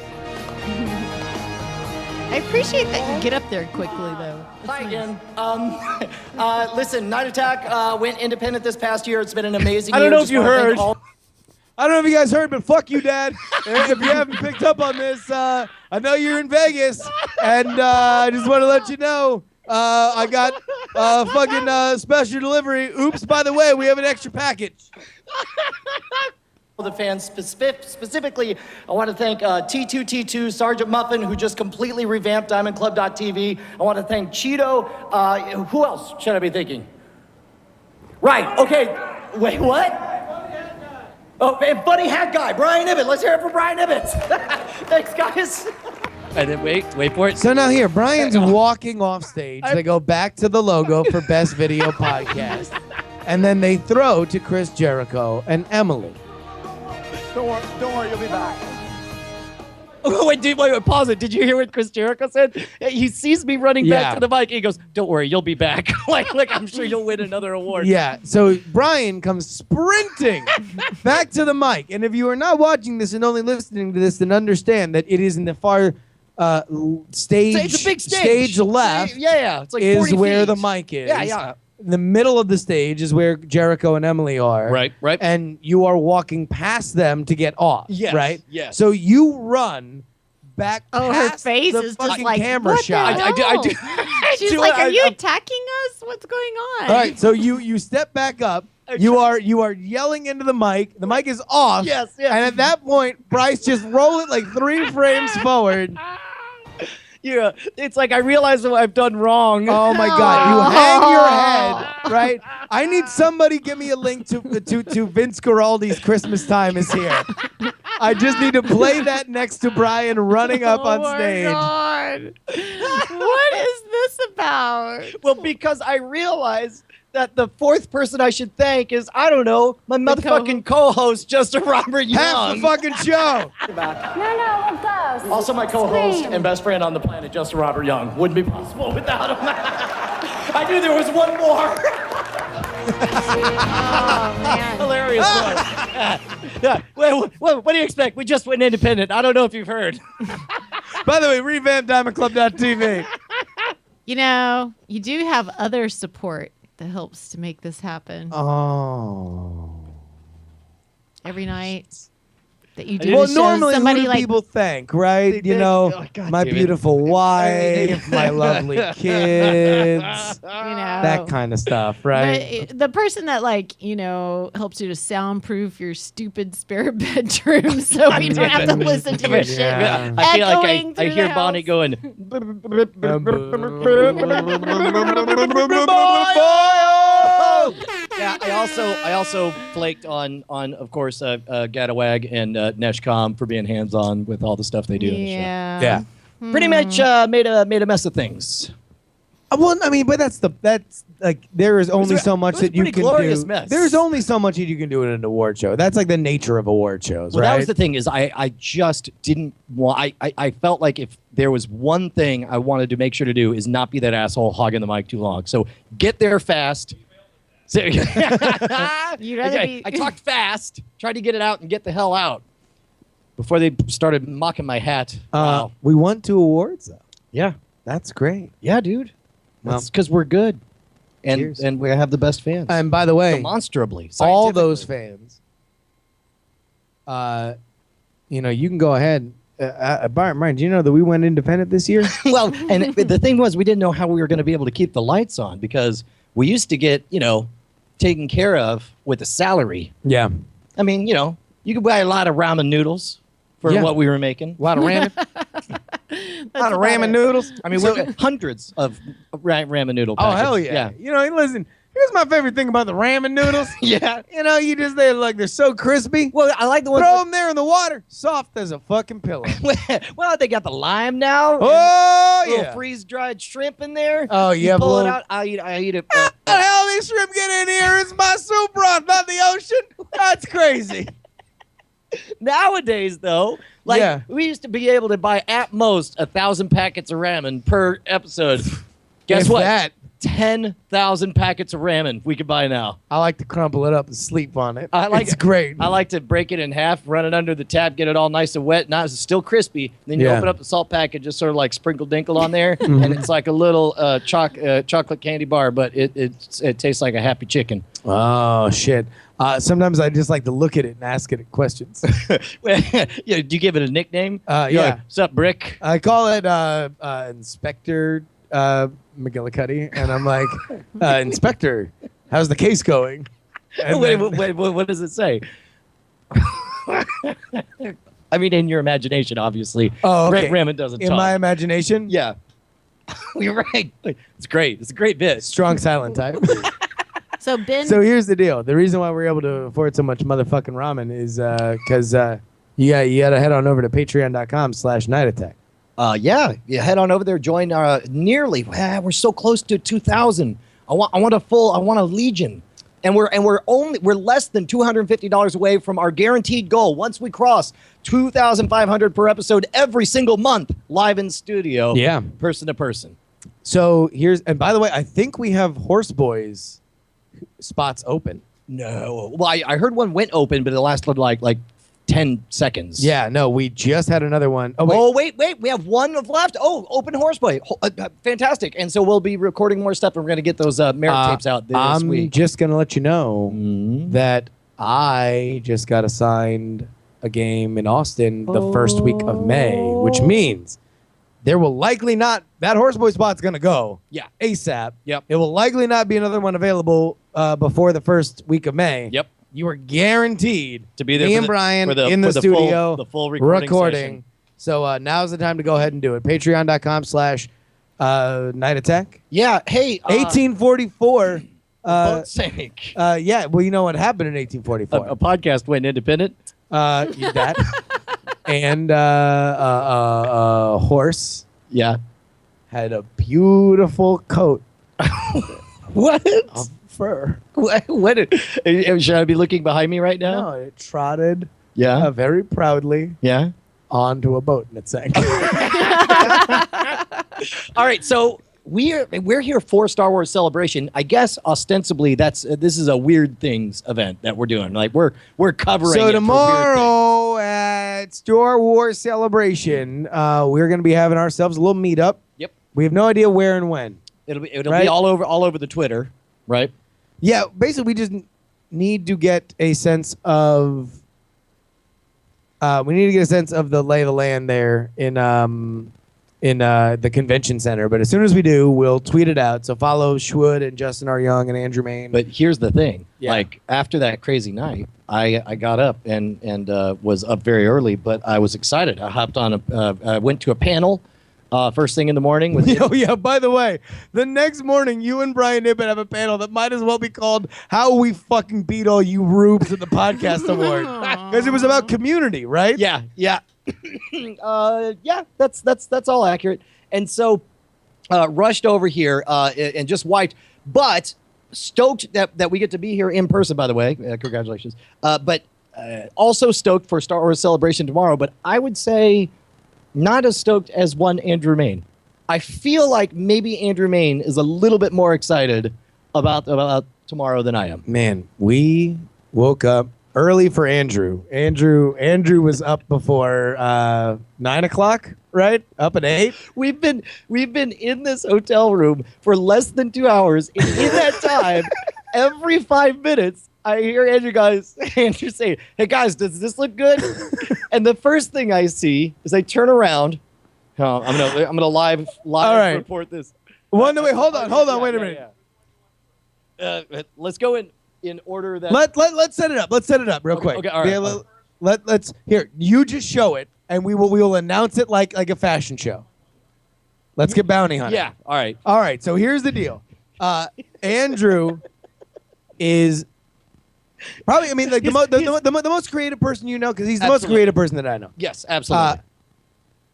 I appreciate that you get up there quickly, though. It's Hi nice. again. Listen, Night Attack went independent this past year. It's been an amazing I year. don't know Just if you wanna thank heard. all- I don't know if you guys heard, but fuck you, Dad. If you haven't picked up on this, I know you're in Vegas, and I just want to let you know I got fucking special delivery. Oops, by the way, we have an extra package. the fans. Specifically, I want to thank T2T2, Sergeant Muffin, who just completely revamped DiamondClub.tv. I want to thank Cheeto. Who else should I be thanking? Right, okay. Wait, what? Oh, and Buddy Hat Guy, Brian Ibbett. Let's hear it for Brian Ibbett. Thanks, guys. And then wait for it. So now here, Brian's walking off stage. They go back to the logo for Best Video Podcast. And then they throw to Chris Jericho and Emily. Don't worry, you'll be back. Oh, wait, pause it. Did you hear what Chris Jericho said? He sees me running Yeah. back to the mic. He goes, "Don't worry, you'll be back." like I'm sure you'll win another award. Yeah, so Brian comes sprinting back to the mic. And if you are not watching this and only listening to this, then understand that it is in the far stage, It's a big stage. left Yeah. It's like is 40 where feet. the mic is. Yeah. In the middle of the stage is where Jericho and Emily are. Right. And you are walking past them to get off. Yes, Right? yes. So you run back Oh, her past face the is just fucking like, camera what the shot. hell? I do. She's do like, it. "Are you I- attacking us? What's going on?" All right, so you step back up. You are yelling into the mic. The mic is off. Yes. And at that point, Bryce just roll it like 3 frames forward. Yeah. It's like I realize what I've done wrong. Oh my God! You hang your head, right? I need somebody give me a link to Vince Guaraldi's "Christmas Time Is Here." I just need to play that next to Brian running up on stage. Oh my God. What is this about? Well, because I realized that the fourth person I should thank is, I don't know, my motherfucking co-host, Justin Robert Young. Half the fucking show. No, we'll go. Also, my co-host Scream. and best friend on the planet, Justin Robert Young. Wouldn't be possible without him. I knew there was one more. Oh man. Hilarious one. Yeah. Well, what do you expect? We just went independent. I don't know if you've heard. By the way, revamp DiamondClub.tv. You know, you do have other support that helps to make this happen Oh. every night. that you do Well, to show normally, somebody who do like people thank, right? They You think, know, oh, God my damn it. beautiful wife, my lovely kids, that kind of stuff, right? the person that helps you to soundproof your stupid spare bedroom so we don't have to listen to your shit. Yeah. I feel like echoing I through hear the Bonnie house. going. Yeah, I also flaked on of course Gadawag and Neshcom for being hands on with all the stuff they do in the show. Yeah. Pretty much made a mess of things. Well, I mean, but that's like there is only so much was that you pretty can glorious do. mess. There's only so much that you can do in an award show. That's like the nature of award shows, Well, right? that was the thing is I just didn't want. I felt like if there was one thing I wanted to make sure to do is not be that asshole hogging the mic too long. So get there fast. So, You'd rather Okay, be- I talked fast, tried to get it out and get the hell out before they started mocking my hat. Wow. We won 2 awards, though. Yeah. That's great. Yeah, dude. Well, That's because we're good. Cheers. And we have the best fans. And by the way, Demonstrably. all those scientifically. fans, you can go ahead. Brian, do you know that we went independent this year? Well, and the thing was, we didn't know how we were going to be able to keep the lights on because we used to get, taken care of with a salary. Yeah. I mean, you could buy a lot of ramen noodles for Yeah. what we were making. A lot of ramen. A lot of ramen noodles. I mean, hundreds of ramen noodle Oh, packets. hell yeah. Listen, here's my favorite thing about the ramen noodles. Yeah. They're so crispy. Well, I like the ones. Throw them there in the water. Soft as a fucking pillow. Well, they got the lime now. Oh, Little yeah. freeze-dried shrimp in there. Oh, you have a pull it little- out. I eat it. How the hell these shrimp get in here? It's my soup broth, not the ocean. That's crazy. Nowadays, though, Yeah. we used to be able to buy at most 1,000 packets of ramen per episode. Guess If what? that. 10,000 packets of ramen we could buy now. I like to crumple it up and sleep on it. I like it's it. great. I like to break it in half, run it under the tap, get it all nice and wet. Now it's still crispy. Then you Yeah. open up the salt pack and just sort of like sprinkle dinkle on there, and it's like a little chocolate candy bar, but it tastes like a happy chicken. Oh, shit. Sometimes I just like to look at it and ask it questions. Yeah, do you give it a nickname? You're yeah. like, "Sup, Brick?" I call it Inspector McGillicuddy, and I'm like, Inspector, how's the case going? And Wait, then- what does it say? I mean, in your imagination, obviously. Oh, okay. Ramen doesn't In talk. my imagination, Yeah. You're right. It's great. It's a great bit. strong silent type. So Ben, So here's the deal. The reason why we're able to afford so much motherfucking ramen is because you gotta head on over to patreon.com/night attack. Yeah. Head on over there. Join nearly. We're so close to 2,000. I want a legion, and we're less than $250 away from our guaranteed goal. Once we cross 2,500 per episode every single month, live in studio. Yeah. Person to person. So and by the way, I think we have Horse Boys spots open. No. Well, I heard one went open, but it lasted like 10 seconds. Yeah, no, we just had another one. Oh, wait. Oh, wait. We have one left. Oh, open Horseboy. Fantastic. And so we'll be recording more stuff, and we're going to get those merit tapes out this I'm week. just going to let you know Mhm. that I just got assigned a game in Austin the first week of May, which means there will likely not, that Horseboy spot's going to go Yeah. ASAP. Yep. It will likely not be another one available before the first week of May. Yep. You are guaranteed To be there me for and the- Brian for the- in the for the studio the full recording session. So now's the time to go ahead and do it. Patreon.com/night attack. Yeah. Hey. 1844. Boat's sake. Yeah. Well, you know what happened in A 1844? podcast went independent. That and horse Yeah. had a beautiful coat What? of fur. What? Should I be looking behind me right now? No, it trotted Yeah. very proudly Yeah. onto a boat and it sank. All right. So we're here for Star Wars Celebration. I guess ostensibly this is a weird things event that we're doing. Like we're covering. So it for weird tomorrow at Star Wars Celebration, we're going to be having ourselves a little meetup. Yep. We have no idea where and when. things. It'll Right. be all over the Twitter, right? Yeah, basically we just need to get a sense of we need to get a sense of the lay of the land there in the convention center. But as soon as we do, we'll tweet it out. So follow Schwood and Justin R. Young and Andrew Main. But here's the thing. Yeah. Like, after that crazy night, I got up and was up very early, but I was excited. I hopped on I went to a panel first thing in the morning. With Oh, yeah. By the way, the next morning, you and Brian Ibbett have a panel that might as well be called How We Fucking Beat All You Rubes at the Podcast Award. Because it was about community, right? Yeah. Yeah, that's all accurate. And so rushed over here and just wiped, but stoked that we get to be here in person, by the way. Congratulations. But also stoked for Star Wars Celebration tomorrow, but I would say not as stoked as one Andrew Main. I feel like maybe Andrew Main is a little bit more excited about tomorrow than I am. Man, we woke up early for Andrew. Andrew was up before 9 o'clock, right? Up at 8. We've been in this hotel room for less than 2 hours. And in that time, every 5 minutes, I hear Andrew say, "Hey guys, does this look good?" And the first thing I see is I turn around. Oh, I'm gonna live All right. report this. Wait, hold on, wait a minute. Let's go in order that. Let's set it up. Let's set it up real quick. Okay, all right. Yeah, let's here. You just show it, and we will announce it like a fashion show. Let's get Bounty Hunter. Yeah. All right. All right. So here's the deal. Andrew is probably, I mean, like the most creative person you know, because he's the most Absolutely. creative person that I know. Yes, absolutely.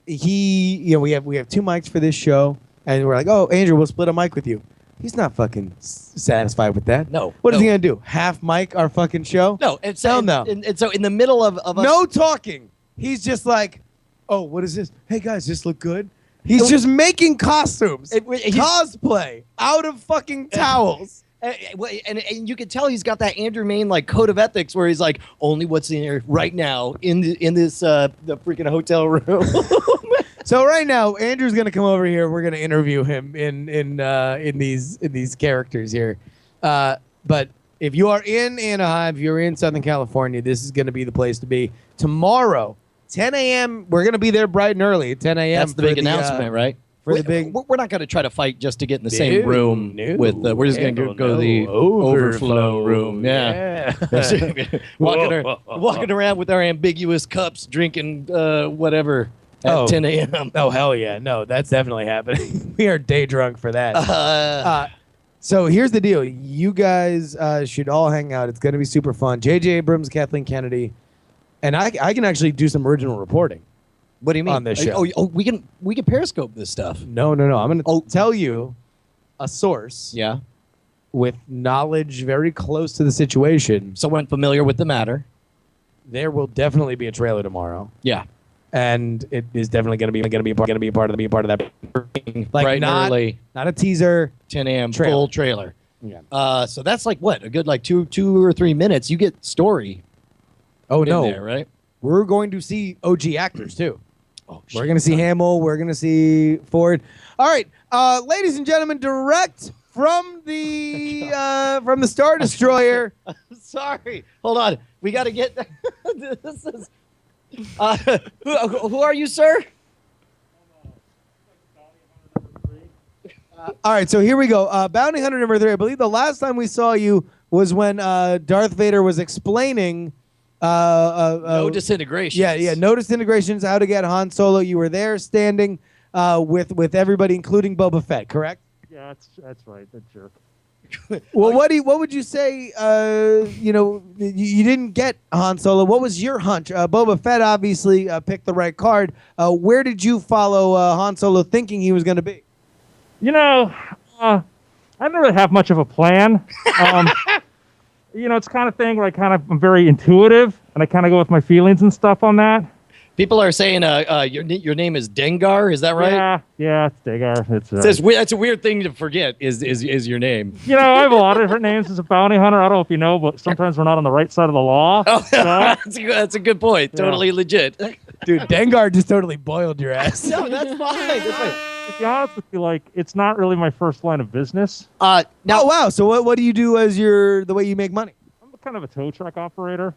We have 2 mics for this show, and we're like, oh, Andrew, we'll split a mic with you. He's not fucking satisfied with that. No, What is no. he gonna do? Half mic our fucking show? No, and so, Hell no. And so in the middle of us, No talking. He's just like, oh, what is this? Hey guys, this look good? He's just making costumes, cosplay out of fucking towels. and you can tell he's got that Andrew Main like code of ethics where he's like, only what's in here right now in this the freaking hotel room. So right now, Andrew's gonna come over here. We're gonna interview him in these characters here. But if you are in Anaheim, if you're in Southern California, this is gonna be the place to be. Tomorrow, 10 a.m. We're gonna be there bright and early at 10 a.m. That's the big announcement, right? For the big. We're not going to try to fight just to get in the same room with. We're just going to go to the overflow room. Yeah. Walking around with our ambiguous cups, drinking whatever at 10 a.m. Oh hell yeah! No, that's definitely happening. We are day drunk for that. So here's the deal: you guys should all hang out. It's going to be super fun. J.J. Abrams, Kathleen Kennedy, and I can actually do some original reporting. What do you mean on this show? We can Periscope this stuff. No. I'm going to tell you a source. Yeah. With knowledge very close to the situation. Someone familiar with the matter. There will definitely be a trailer tomorrow. Yeah. And it is definitely going to be a part of that. Like Bright and early. Not a teaser. 10 a.m. Trailer. full trailer. Yeah. So that's like what, a good like two or 3 minutes. You get story. Oh in no! there, right? We're going to see OG actors too. Oh, we're going to see Hamill. We're going to see Ford. All right, ladies and gentlemen, direct from the Star Destroyer. Sorry, hold on. We got to get. This is. Who are you, sir? All right, so here we go. Bounty Hunter number 3. I believe the last time we saw you was when Darth Vader was explaining. No disintegration. Yeah. No disintegrations. How to get Han Solo. You were there, standing with everybody, including Boba Fett. Correct? Yeah, that's right. That jerk. Well, what would you say? You didn't get Han Solo. What was your hunch? Boba Fett obviously picked the right card. Where did you follow Han Solo, thinking he was going to be? I didn't really have much of a plan. It's kind of thing where I'm very intuitive, and I kind of go with my feelings and stuff on that. People are saying your name is Dengar. Is that right? Yeah, it's Dengar. That's a weird thing to forget. Is your name? I have a lot of different names as a bounty hunter. I don't know if you know, but sometimes we're not on the right side of the law. Oh, that's a good point. Totally legit. Dude, Dengar just totally boiled your ass. No, that's fine. To be honest with you, it's not really my first line of business. Now, oh wow! So what do you do as the way you make money? I'm kind of a tow truck operator.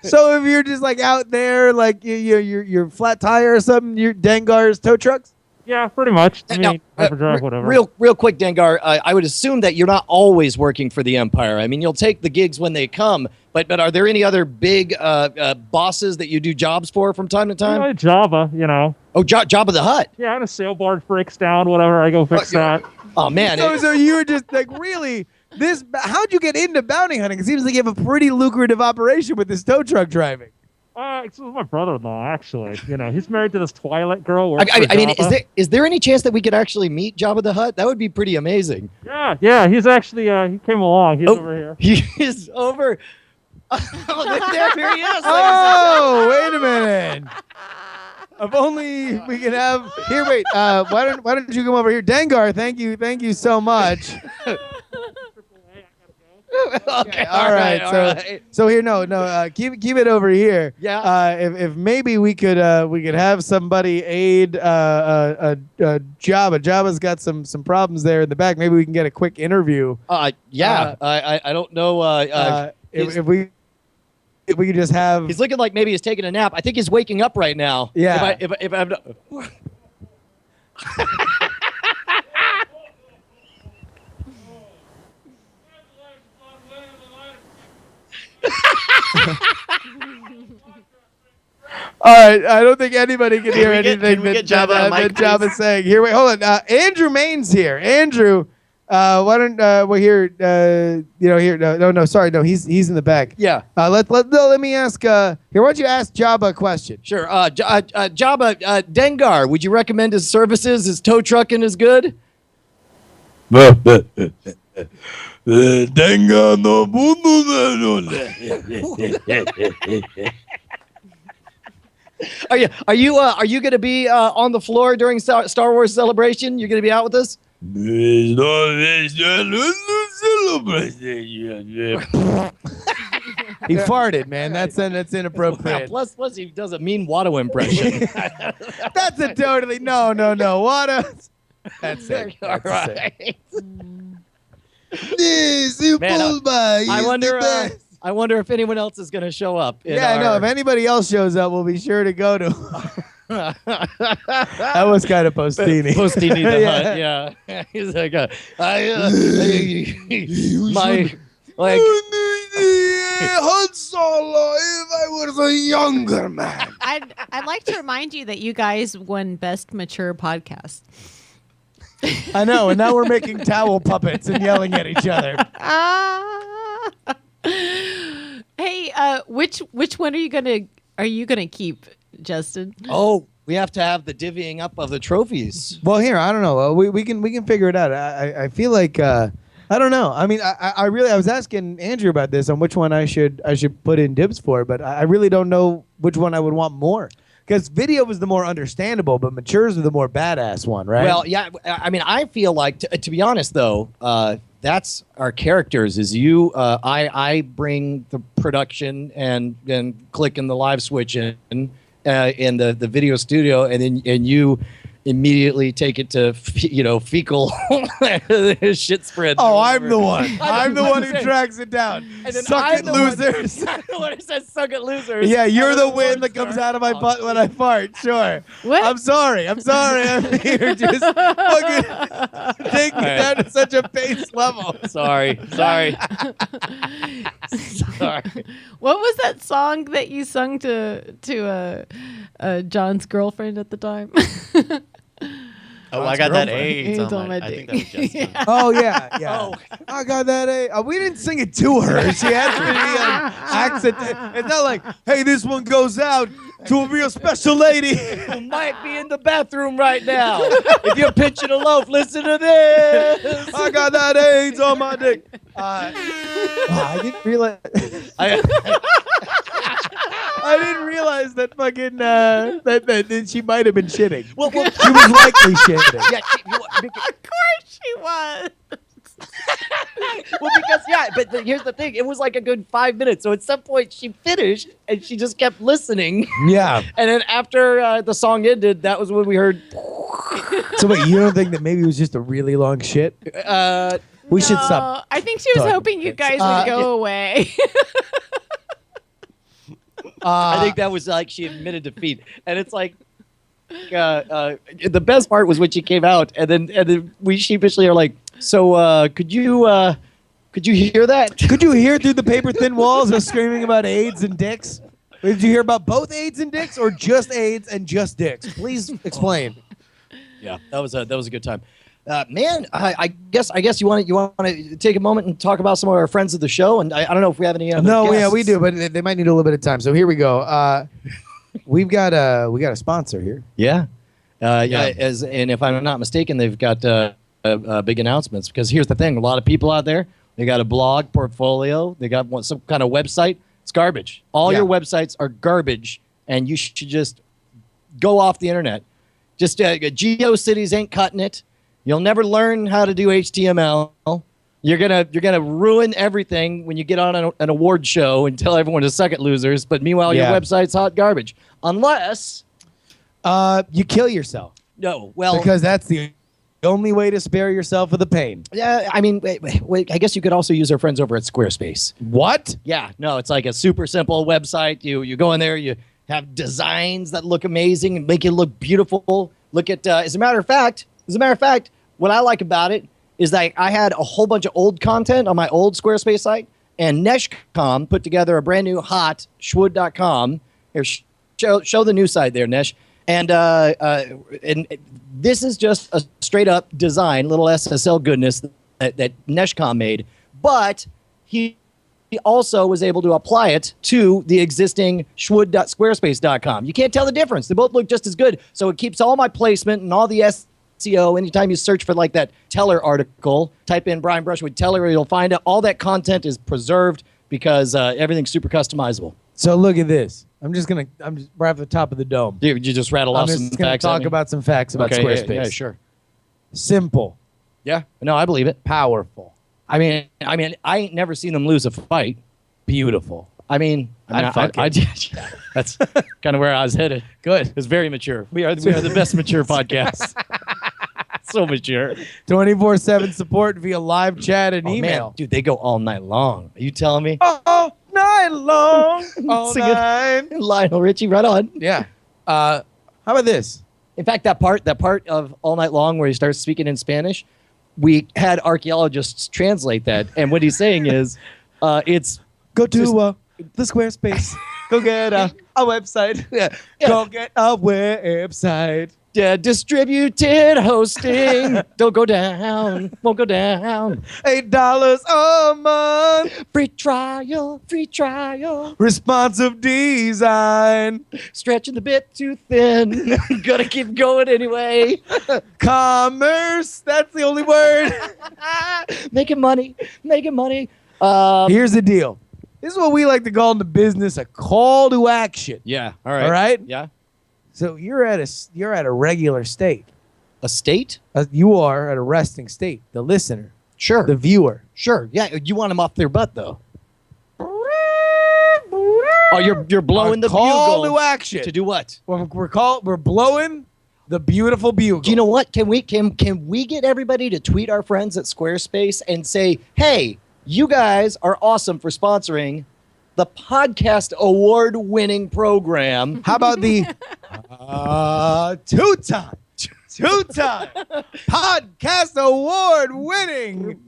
So if you're just like out there, like you're flat tire or something, your Dengar's tow trucks. Yeah, pretty much. I Now, mean, hyperdrive, whatever. Real quick, Dengar. I would assume that you're not always working for the Empire. I mean, you'll take the gigs when they come. But are there any other big bosses that you do jobs for from time to time? Java, Oh, Jabba the Hutt. Yeah, and a sailboard breaks down, whatever. I go fix that. Oh man. So you were just like, really? How'd you get into bounty hunting? It seems like you have a pretty lucrative operation with this tow truck driving. It's my brother-in-law, actually. He's married to this Twilight girl. I mean, is there any chance that we could actually meet Jabba the Hutt? That would be pretty amazing. Yeah. He's actually he came along. He's over here. He is over. There he is. Oh, wait a minute. If only we could have here. Wait, why don't you come over here, Dengar? Thank you so much. Okay, all right. So here, keep it over here. Yeah. If maybe we could have somebody aid Jabba. Jabba's got some problems there in the back. Maybe we can get a quick interview. Yeah. I don't know. If we could just have. He's looking like maybe he's taking a nap. I think he's waking up right now. Yeah. If I'm not. All right, I don't think anybody can hear anything that Jabba's saying. Here, wait, hold on. Andrew Main's here. Andrew, why don't we hear? Here. No. Sorry, no. He's in the back. Yeah. Let me ask. Here, why don't you ask Jabba a question? Sure. Jabba, Dengar, would you recommend his services? His tow trucking is good. Dengar no Are you going to be on the floor during Star Wars Celebration? You're going to be out with us? He farted, man. That's inappropriate. Plus, he does a mean Watto impression. That's a totally no. Watto. That's it. All right. Man, I wonder if anyone else is going to show up. If anybody else shows up, we'll be sure to go to. That was kind of Postini. Postini the Hutt, yeah. He's like, Han Solo, if I was a younger man. I'd like to remind you that you guys won Best Mature Podcast. I know, and now we're making towel puppets and yelling at each other. Hey, which one are you gonna keep, Justin? Oh, we have to have the divvying up of the trophies. Well, here, I don't know. We can figure it out. I feel like I don't know. I mean, I was asking Andrew about this on which one I should put in dibs for, but I really don't know which one I would want more. Because video was the more understandable, but matures are the more badass one, right? Well, yeah. I mean, I feel like, to be honest, though, that's our characters. Is you? I bring the production and clicking the live switch in the video studio, and you immediately take it to fecal shit spread. Oh, I'm the one. I'm the one who tracks it down. And then Suck it, losers. I'm the one who says "suck it, losers." Yeah, you're the wind that comes out of my butt when I fart. Sure. What? I'm sorry. I'm here just fucking taking it down to such a base level. Sorry. What was that song that you sung to John's girlfriend at the time? Oh, I got that AIDS AIDS on my I dick. think that was Justin. Yeah. Oh yeah. Oh, I got that A. We didn't sing it to her. She had to be an accident. It's not like, hey, this one goes out to a real special lady who might be in the bathroom right now. If you're pitching a loaf, listen to this. I got that AIDS on my dick. I didn't realize. I didn't realize that fucking that she might have been shitting. Well, she was likely shitting. Yeah, Of course she was. well, but here's the thing. It was like a good 5 minutes. So at some point she finished and she just kept listening. Yeah. And then after the song ended, that was when we heard. So wait, you don't think that maybe it was just a really long shit? We should stop. I think she was hoping you guys would go away. I think that was like she admitted defeat, and it's like the best part was when she came out, and then we sheepishly are like, so could you hear that? Could you hear through the paper thin walls of screaming about AIDS and dicks? Did you hear about both AIDS and dicks, or just AIDS and just dicks? Please explain. Yeah, that was a good time. Man, I guess you want to take a moment and talk about some of our friends of the show, and I don't know if we have any other No, guests. yeah, we do, but they might need a little bit of time. So here we go. We got a sponsor here. Yeah. And if I'm not mistaken, they've got big announcements, because here's the thing: a lot of people out there, they got a blog portfolio, they got some kind of website. It's garbage. All your websites are garbage, and you should just go off the internet. Just GeoCities ain't cutting it. You'll never learn how to do HTML. You're gonna ruin everything when you get on an award show and tell everyone to suck at losers. But meanwhile, your website's hot garbage. Unless you kill yourself. No, well, because that's the only way to spare yourself of the pain. Yeah, I mean, wait, I guess you could also use our friends over at Squarespace. What? Yeah, no, it's like a super simple website. You go in there, you have designs that look amazing and make it look beautiful. Look at, as a matter of fact, what I like about it is that I had a whole bunch of old content on my old Squarespace site, and Neshcom put together a brand new hot Schwood.com. Here, show the new side there, Nesh. And this is just a straight up design, little SSL goodness that Neshcom made. But he also was able to apply it to the existing Schwood.squarespace.com. You can't tell the difference. They both look just as good. So it keeps all my placement and all the SEO. Anytime you search for like that Teller article, type in Brian Brushwood Teller, you'll find it. All that content is preserved because everything's super customizable. So look at this. I'm just right at the top of the dome. You just rattle off some facts. I'm just going to talk about some facts about Squarespace. Yeah, sure. Simple. Yeah. No, I believe it. Powerful. I mean, I ain't never seen them lose a fight. Beautiful. That's kind of where I was headed. Good. It's very mature. We are the best mature podcast. So mature. 24/7 support via live chat and email. Man, dude, they go all night long. Are you telling me? All night long. All Sing it. night. Lionel Richie, right on. Yeah. How about this? In fact, that part of All Night Long where he starts speaking in Spanish, we had archaeologists translate that, and what he's saying is, it's Go to the Squarespace. Go get a website. Yeah. Go get a website. Distributed hosting. Don't go down. Won't go down. $8 a month. Free trial. Free trial. Responsive design. Stretching the bit too thin. Gotta keep going anyway. Commerce. That's the only word. Making money. Making money. Here's the deal. This is what we like to call in the business a call to action. Yeah. All right. All right? Yeah. So you're at a regular state. A state? You are at a resting state. The listener. Sure. The viewer. Sure. Yeah. You want them off their butt though. Oh, you're blowing the call bugle to action. to do what? Well, we're blowing the beautiful bugle. Do you know what? Can we get everybody to tweet our friends at Squarespace and say, "Hey, you guys are awesome for sponsoring the podcast award-winning program." How about the two-time podcast award-winning?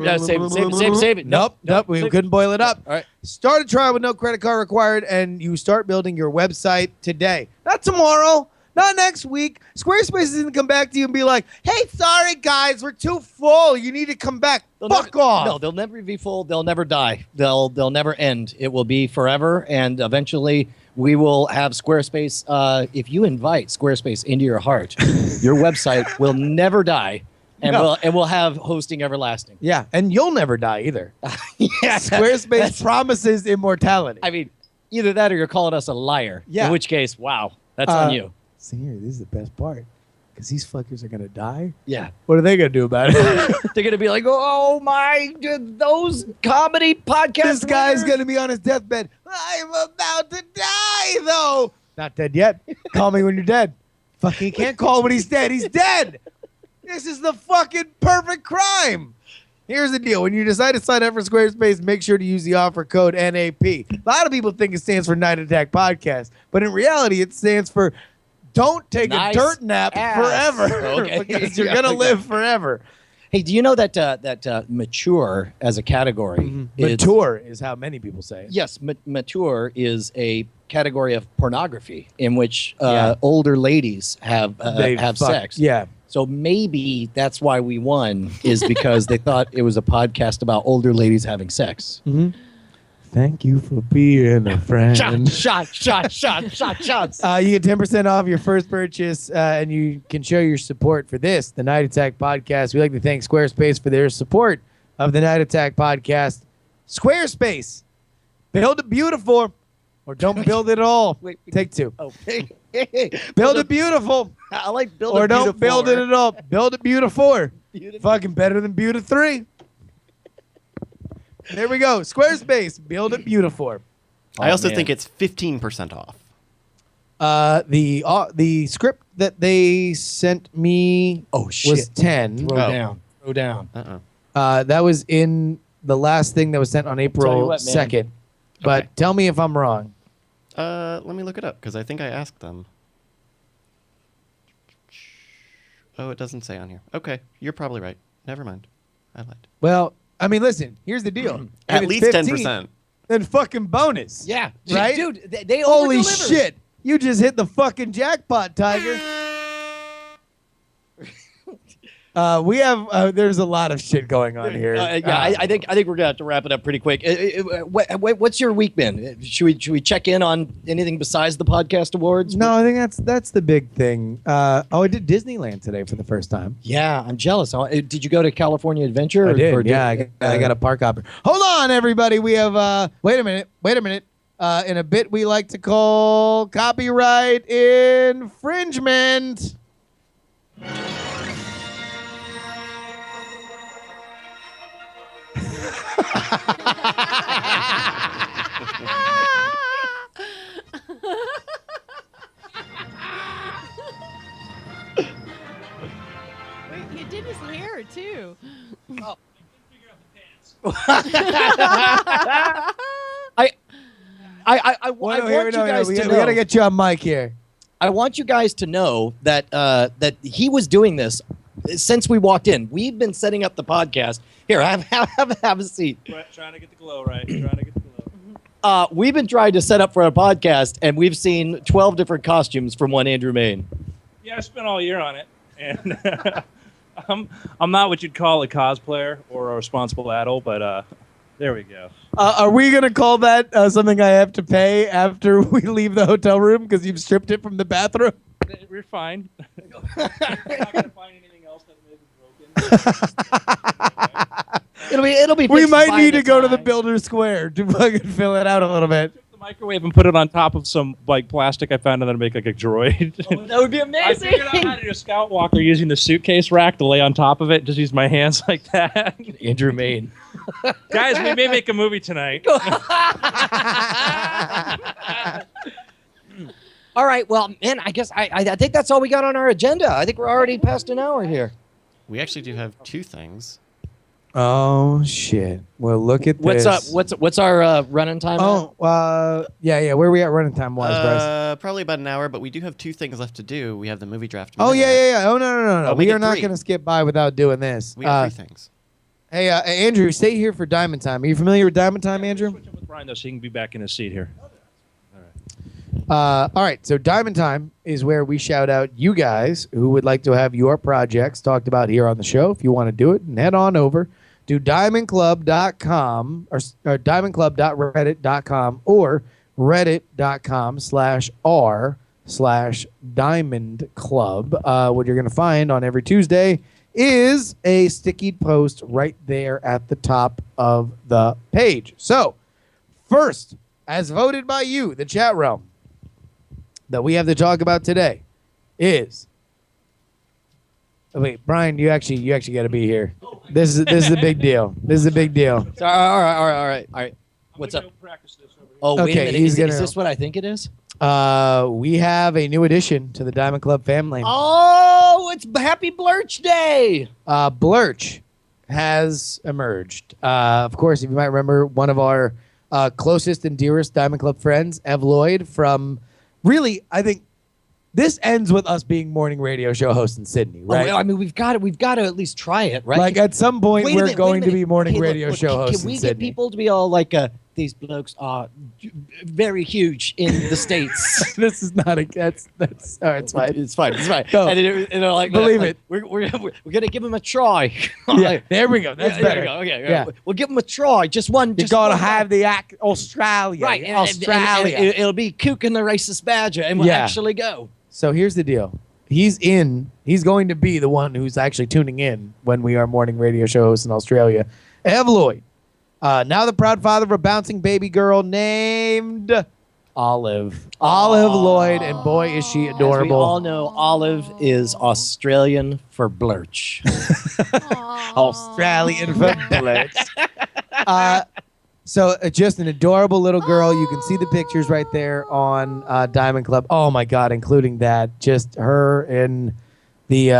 Yeah, save it. Nope. We couldn't boil it up. All right. Start a trial with no credit card required, and you start building your website today. Not tomorrow. Not next week. Squarespace isn't come back to you and be like, "Hey, sorry guys, we're too full. You need to come back." Fuck off. No, they'll never be full. They'll never die. They'll never end. It will be forever, and eventually we will have Squarespace. If you invite Squarespace into your heart, your website will never die, and we'll have hosting everlasting. Yeah, and you'll never die either. Yeah, Squarespace promises immortality. I mean, either that or you're calling us a liar. Yeah. In which case, wow, that's on you. See here, this is the best part. Because these fuckers are going to die. Yeah. What are they going to do about it? They're going to be like, "Oh my, those comedy podcasts." This guy's going to be on his deathbed. "I'm about to die, though." Not dead yet. Call me when you're dead. Fucking can't call when he's dead. He's dead. This is the fucking perfect crime. Here's the deal. When you decide to sign up for Squarespace, make sure to use the offer code NAP. A lot of people think it stands for Night Attack Podcast, but in reality, it stands for Don't Take Nice a Dirt Nap ass. Forever. Okay. Because you're going to live forever. Hey, do you know that mature as a category? Mature is how many people say it. Yes, mature is a category of pornography in which Yeah. older ladies have They have fuck- sex. Yeah. So maybe that's why we won, is because they thought it was a podcast about older ladies having sex. Thank you for being a friend. Shots. You get 10% off your first purchase, and you can show your support for this, the Night Attack Podcast. We'd like to thank Squarespace for their support of the Night Attack Podcast. Squarespace, build it beautiful, or don't build it at all. Wait. Take two. Oh, Build it beautiful, I like build or it don't beautiful. build it at all. Build it beautiful. Fucking better than Beauty 3. There we go. Squarespace, build it beautiful. I also man. think it's 15% off. The script that they sent me Oh was shit! 10. Throw Oh. down. Throw down. That was in the last thing that was sent on Tell you April what, man. 2nd. But Okay. tell me if I'm wrong. Let me look it up because I think I asked them. Oh, it doesn't say on here. Okay, you're probably right. Never mind. I lied. Well, I mean, listen, here's the deal. If At it's least 15, 10%. Then fucking bonus. Yeah, Right? dude. They Holy over-delivered. shit. You just hit the fucking jackpot, Tiger. We have, there's a lot of shit going on here. I think we're gonna have to wrap it up pretty quick. What's your week been? Should we check in on anything besides the podcast awards? No, I think that's the big thing. I did Disneyland today for the first time. Yeah, I'm jealous. Did you go to California Adventure? I did. or Yeah, I got a park hopper. Hold on, everybody. We have. Wait a minute. In a bit we like to call copyright infringement. Wait, you did his hair too. I want you guys to we know. gotta get you on mic here. I want you guys to know that that he was doing this since we walked in. We've been setting up the podcast. Here, have a seat. Trying to get the glow right. Trying to get the glow. We've been trying to set up for a podcast, and we've seen 12 different costumes from one Andrew Main. Yeah, I spent all year on it, and I'm not what you'd call a cosplayer or a responsible adult, but there we go. Are we gonna call that something I have to pay after we leave the hotel room because you've stripped it from the bathroom? We're fine. You're not gonna find anything else that may be broken. It'll be. We fixed might by need to go to the time. Builder Square to fucking fill it out a little bit. The microwave and put it on top of some like plastic I found and then make like a droid. That would be I amazing. figured out how to do a scout walker using the suitcase rack to lay on top of it. Just use my hands like that. Andrew Main. Guys, we may make a movie tonight. All right. Well, man, I guess I think that's all we got on our agenda. I think we're already past an hour here. We actually do have two things. Oh shit! Well, look at What's this. up? What's our running time? Yeah. Where are we at running time wise, Bryce? Probably about an hour, but we do have two things left to do. We have the movie draft. Oh minute. yeah. Oh no. Oh, We make are it not three. going to skip by without doing this. We have three things. Hey, Andrew, stay here for Diamond Time. Are you familiar with Diamond Time, Andrew? Switch up with Brian though, so he can be back in his seat here. All right. So Diamond Time is where we shout out you guys who would like to have your projects talked about here on the show. If you want to do it, and head on over to diamondclub.com or diamondclub.reddit.com or reddit.com/r/diamond club. What you're going to find on every Tuesday is a sticky post right there at the top of the page. So, first, as voted by you, the chat realm, that we have to talk about today is. Oh, wait, Brian, you actually got to be here. This is a big deal. This is a big deal. So, all right. What's up? Oh, wait Okay, a minute. he's Is gonna- this what I think it is? We have a new addition to the Diamond Club family. Oh, it's Happy Blurch Day. Blurch has emerged. Of course, if you might remember, one of our closest and dearest Diamond Club friends, Ev Lloyd, from really, I think this ends with us being morning radio show host in Sydney, right? I mean, we've got to at least try it, right? Like at some point, Wait a we're minute, going wait a to be minute. morning Okay, radio look, show hosts Can we in get Sydney. people to be all like, these blokes are very huge in the States? This is not a. That's. All right, it's fine. It's fine. It's fine. Go. And they're like, Believe like, it. We're gonna give them a try. Yeah, there we go. That's Yeah, better. There we go. Okay. Yeah. We'll give them a try. Just one. You Just gotta one have the Australia. right. and Australia. it'll be Kook and the racist badger, and we'll Yeah. actually go. So here's the deal. He's going to be the one who's actually tuning in when we are morning radio show hosts in Australia. Ev Lloyd, now the proud father of a bouncing baby girl named Olive. Olive Lloyd, and boy, is she As we adorable. all know, Olive is Australian for blurch. Australian for bullets. So just an adorable little girl. You can see the pictures right there on Diamond Club. Oh my God, including that, just her in the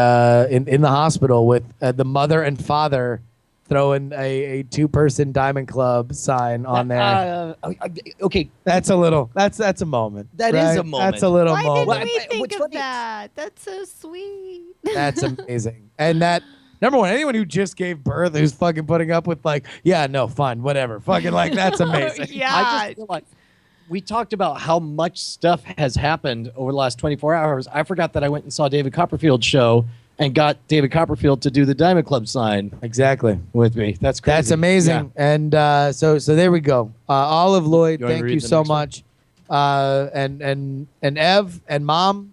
in the hospital with the mother and father throwing a 2-person Diamond Club sign on there. Okay, That's a little. That's a moment. That is a moment. That's a little Why moment. didn't we think what's of funny- that? That's so sweet. That's amazing. And that, number one, anyone who just gave birth who's fucking putting up with like, yeah, no, fine, whatever. Fucking like, that's amazing. Yeah. I just feel like we talked about how much stuff has happened over the last 24 hours. I forgot that I went and saw David Copperfield's show and got David Copperfield to do the Diamond Club sign Exactly. with me. That's crazy. That's amazing. And so there we go. Olive Lloyd, You want me to thank read you the so next one? much. And Ev and Mom,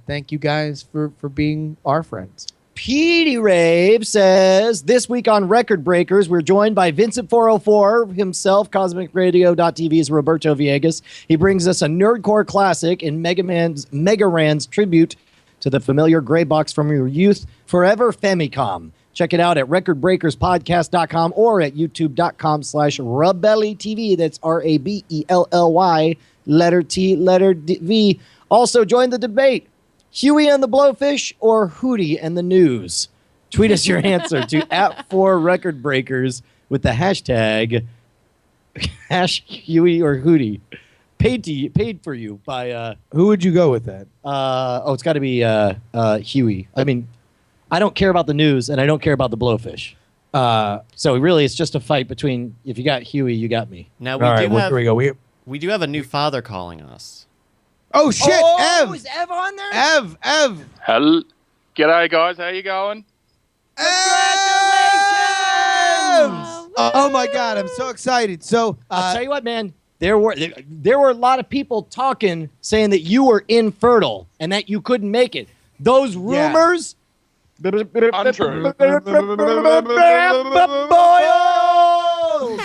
thank you guys for being our friends. Petey Rave says, this week on Record Breakers, we're joined by Vincent404 himself, CosmicRadio.tv's Roberto Villegas. He brings us a nerdcore classic in Mega Ran's tribute to the familiar gray box from your youth, Forever Famicom. Check it out at recordbreakerspodcast.com or at youtube.com/RubellyTV. That's RABELLY, letter T, letter V. Also, join the debate. Huey and the Blowfish or Hootie and the News? Tweet us your answer to @4recordbreakers with the hashtag #Huey or Hootie. Paid for you by Who would you go with that? it's got to be Huey. I mean, I don't care about the news and I don't care about the Blowfish. So really, it's just a fight between if you got Huey, you got me. Now All right, here we go. we do have a new father calling us. Oh shit, Ev! Is Ev on there? Ev! Hello. G'day, guys. How you going? Congratulations! Oh my God, I'm so excited. So I'll tell you what, man. There were a lot of people talking, saying that you were infertile and that you couldn't make it. Those rumors. Untrue.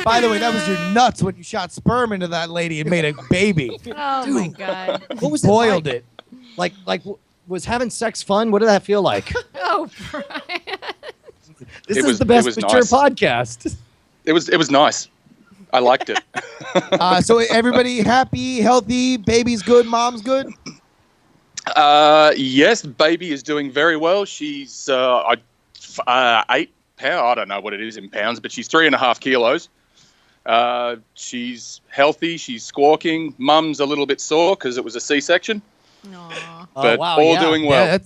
by the way, that was your nuts when you shot sperm into that lady and made a baby. Oh my God. What was Boiled it it. like? Was having sex fun? What did that feel like? Oh, Brian. This It is was- the it best was mature nice. podcast. It was nice. I liked it. So everybody happy, healthy, baby's good, mom's good? Yes, baby is doing very well. She's 8 pounds. I don't know what it is in pounds, but she's 3.5 kilos. She's healthy. She's squawking. Mum's a little bit sore because it was a C-section, Aw. but wow, all yeah. doing well. Yeah,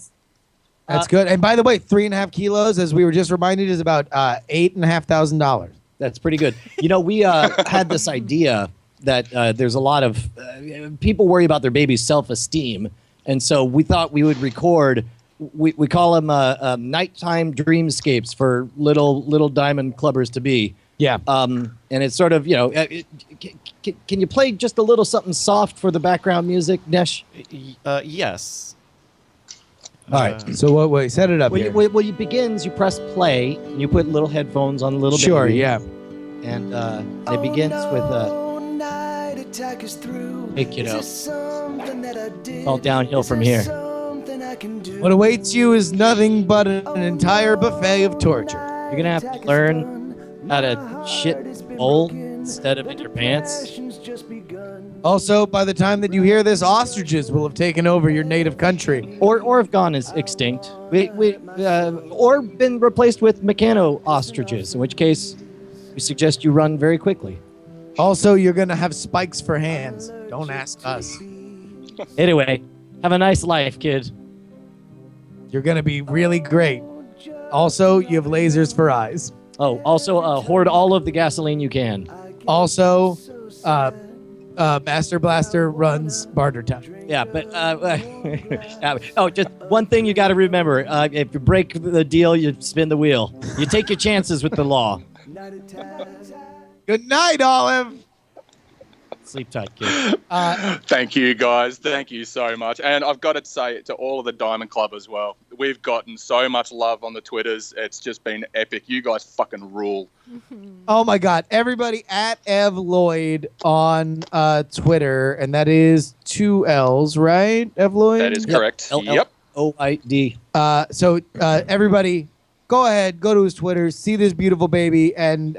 that's good. And by the way, 3.5 kilos, as we were just reminded, is about $8,500. That's pretty good. You know, we had this idea that there's a lot of people worry about their baby's self-esteem. And so we thought we would record, we call them nighttime dreamscapes for little diamond clubbers to be. Yeah. And it's sort of, you know, can you play just a little something soft for the background music, Nesh? Yes. All right. So what set it up When here. you begins, you press play, and you put little headphones on the little Sure, baby. yeah. And it begins with hey, kiddo. It's all downhill from here. What awaits you is nothing but an entire buffet of torture. You're going to have to learn how to shit bowl instead of in your pants. Also, by the time that you hear this, ostriches will have taken over your native country. Or have gone extinct. Or been replaced with mechano ostriches, in which case we suggest you run very quickly. Also, you're going to have spikes for hands. Don't ask us. Anyway, have a nice life, kid. You're going to be really great. Also, you have lasers for eyes. Oh, also, hoard all of the gasoline you can. Also, Master Blaster runs Barter Town. Yeah, but just one thing you got to remember: if you break the deal, you spin the wheel. You take your chances with the law. Good night, Olive. Sleep tight, kid. Thank you, guys. Thank you so much. And I've got to say to all of the Diamond Club as well, we've gotten so much love on the Twitters. It's just been epic. You guys fucking rule. Oh my God! Everybody at Ev Lloyd on Twitter, and that is 2 L's, right? Ev Lloyd. That is correct. Yep. OID. So everybody, go ahead, go to his Twitter, see this beautiful baby, and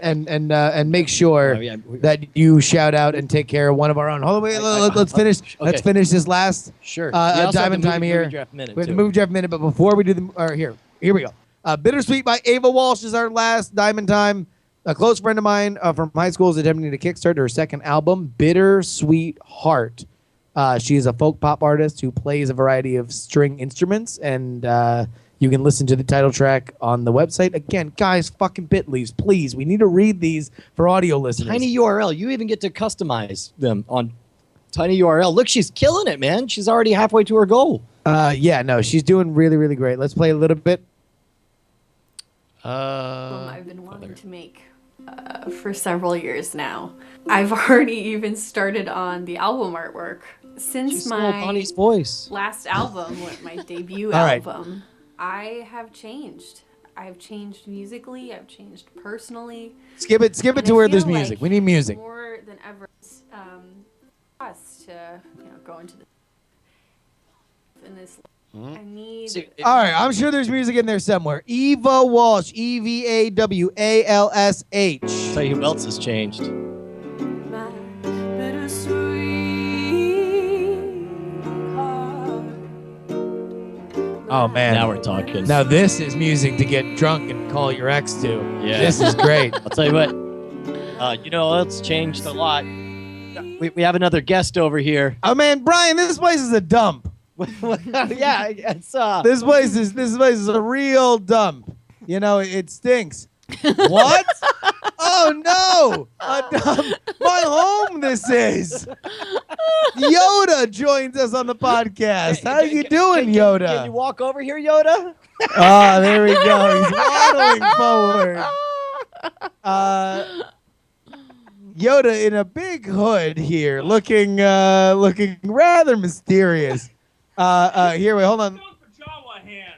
make sure that you shout out and take care of one of our own. Hold on, wait, let's finish. Okay. Let's finish this last Diamond Time here. We have the movie draft minute, but before we do here we go. Bittersweet by Ava Walsh is our last Diamond Time. A close friend of mine from high school is attempting to kickstart her second album, Bittersweet Heart. She is a folk pop artist who plays a variety of string instruments, and you can listen to the title track on the website. Again, guys, fucking Bitleys, please. We need to read these for audio listeners. Tiny URL. You even get to customize them on Tiny URL. Look, she's killing it, man. She's already halfway to her goal. Yeah, no, she's doing really, really great. Let's play a little bit. I've been wanting to make for several years now. I've already even started on the album artwork since my Bonnie's voice. last album, my debut All right. album. I have changed. I've changed musically. I've changed personally. Skip it And to I where there's feel music. like We need music. more than ever. Us to go into in this. I need. All right, I'm sure there's music in there somewhere. Eva Walsh, EVAWALSH. Tell you who else has changed. Oh man, Now we're talking. Now this is music to get drunk and call your ex to. Yeah. This is great. I'll tell you what. It's changed a lot. We have another guest over here. Oh man, Brian, this place is a dump. Yeah, it's This place is a real dump. You know, it stinks. What? Oh no! A dump. My home. This is. Yoda joins us on the podcast. How you doing, Yoda? Can you walk over here, Yoda? Ah, there we go. He's waddling forward. Yoda in a big hood here, looking rather mysterious. Here, wait, hold on.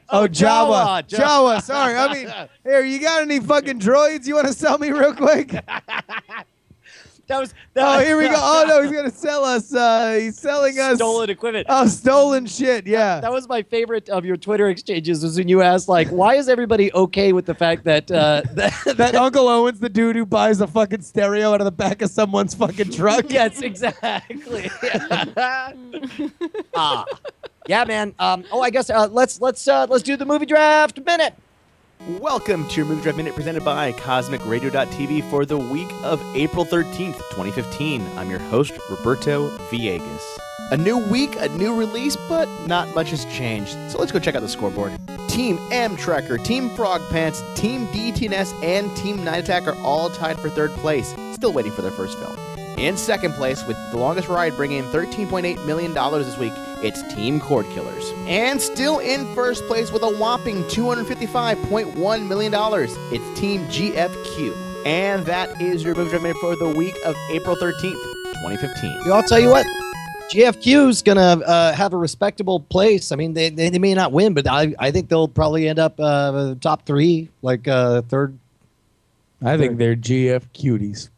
Oh, Jawa. Jawa, sorry. I mean, here, you got any fucking droids you want to sell me real quick? Here we go. Oh, no, he's going to sell us. He's selling us. Stolen equipment. Oh, stolen shit, yeah. That was my favorite of your Twitter exchanges was when you asked, like, why is everybody okay with the fact that... that Uncle Owen's the dude who buys a fucking stereo out of the back of someone's fucking truck? Yes, exactly. Yeah, man. I guess let's do the movie draft minute. Welcome to your Movie Draft Minute presented by CosmicRadio.tv for the week of April 13th, 2015. I'm your host, Roberto Villegas. A new week, a new release, but not much has changed. So let's go check out the scoreboard. Team M Tracker, Team Frog Pants, Team DTNS, and Team Night Attack are all tied for third place, still waiting for their first film. In second place, with the longest ride bringing in $13.8 million this week, it's Team Cord Killers. And still in first place with a whopping $255.1 million, it's Team GFQ. And that is your movie draft minute for the week of April 13th, 2015. I'll tell you what. GFQ's gonna have a respectable place. I mean, they may not win, but I think they'll probably end up top three, like third. I think they're GF cuties.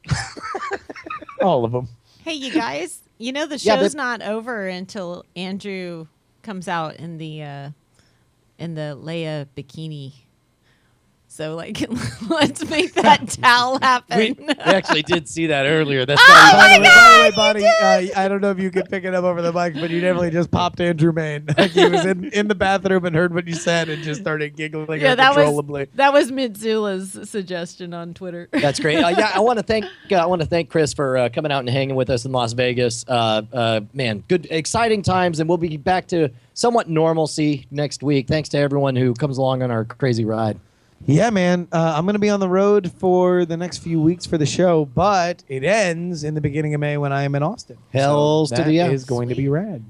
All of them. Hey, you guys. You know the Yeah, show's but- not over until Andrew comes out in the Leia bikini So like, let's make that towel happen. We actually did see that earlier. That's By the way, Bonnie, I don't know if you could pick it up over the mic, but you definitely just popped Andrew Main. Like he was in the bathroom and heard what you said and just started giggling uncontrollably. That was Mitzula's suggestion on Twitter. That's great. Yeah, I want to thank Chris for coming out and hanging with us in Las Vegas. Man, good, exciting times, and we'll be back to somewhat normalcy next week. Thanks to everyone who comes along on our crazy ride. Yeah, man. I'm going to be on the road for the next few weeks for the show, but it ends in the beginning of May when I am in Austin. Hells to the yes. That is going to be rad.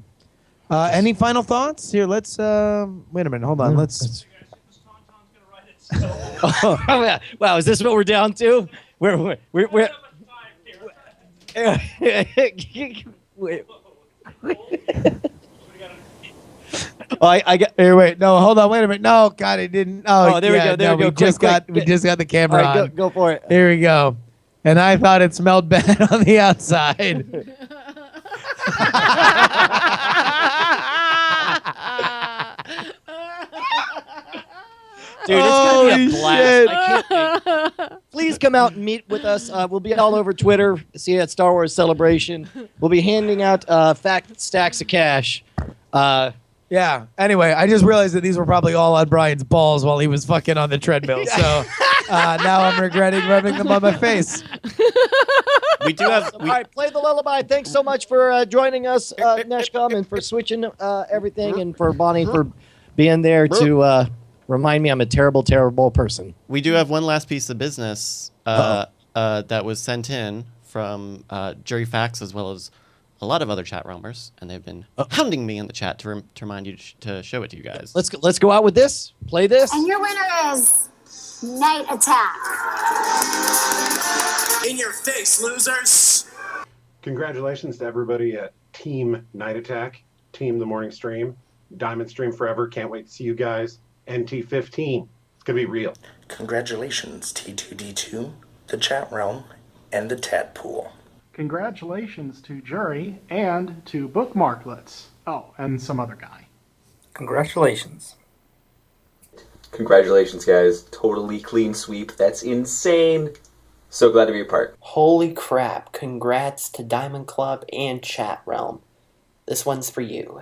Any final thoughts? Here, let's... wait a minute. Hold on. Let's... Wow, is this what we're down to? We're I got. Here, wait. No, hold on. Wait a minute. No, God, it didn't. Oh, there we go. There we go. We just got the camera All right, on. go for it. Here we go. And I thought it smelled bad on the outside. Dude, it's going to be a blast. I can't wait. Please come out and meet with us. We'll be all over Twitter. See you at Star Wars Celebration. We'll be handing out fat stacks of cash. Yeah. Anyway, I just realized that these were probably all on Brian's balls while he was fucking on the treadmill. So now I'm regretting rubbing them on my face. We do have. All right, play the lullaby. Thanks so much for joining us, Neshcom, and for switching everything, and for Bonnie for being there to remind me I'm a terrible, terrible person. We do have one last piece of business that was sent in from Jerry Fax as well as a lot of other chat roamers, and they've been hounding me in the chat to remind you to show it to you guys. Let's go out with this. Play this. And your winner is Night Attack. In your face, losers. Congratulations to everybody at Team Night Attack, Team The Morning Stream, Diamond Stream Forever. Can't wait to see you guys. NT15. It's going to be real. Congratulations, T2D2, the chat realm, and the Tat Pool. Congratulations to Jury and to Bookmarklets. Oh, and some other guy. Congratulations. Congratulations, guys. Totally clean sweep. That's insane. So glad to be a part. Holy crap. Congrats to Diamond Club and Chat Realm. This one's for you.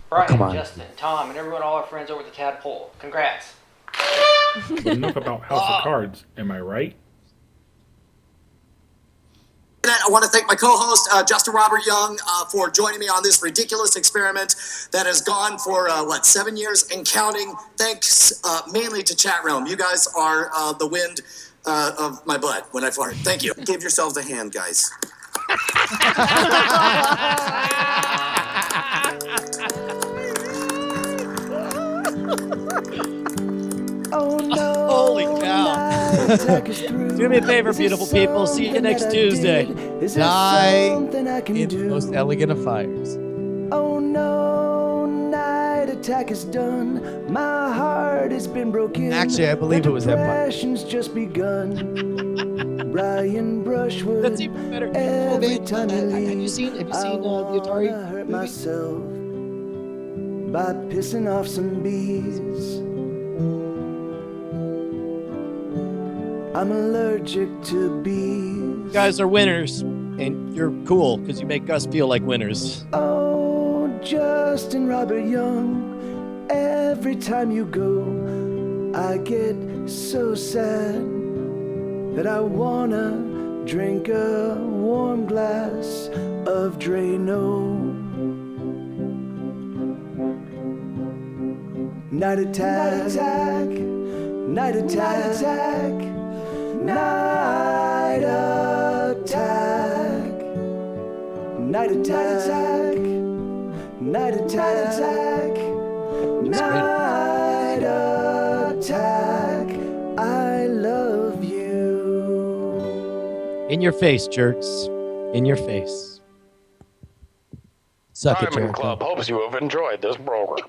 Brian, Justin, Tom, and everyone, all our friends over at the Tadpole. Congrats. Enough about House of Cards, am I right? I want to thank my co-host, Justin Robert Young, for joining me on this ridiculous experiment that has gone for, 7 years and counting. Thanks mainly to Chat Realm. You guys are the wind of my butt when I fart. Thank you. Give yourselves a hand, guys. Oh no! Holy cow! Do me a favor, beautiful people. See you next Tuesday. Die in the most elegant of fires. Oh no! Night Attack is done. My heart has been broken. Actually, I believe it was Empire. Depression's just begun. Brian Brushwood. That's even better. Every time have you seen the Atari hurt movie? myself by pissing off some bees. I'm allergic to bees. You guys are winners, and you're cool because you make us feel like winners. Oh, Justin Robert Young, every time you go, I get so sad that I wanna drink a warm glass of Drano. Night Attack, Night Attack, Night Attack, Night Attack, Night Attack, Night Attack, I love you. In your face, jerks. In your face. Suck it, Diamond Jericho. Club hopes you have enjoyed this program.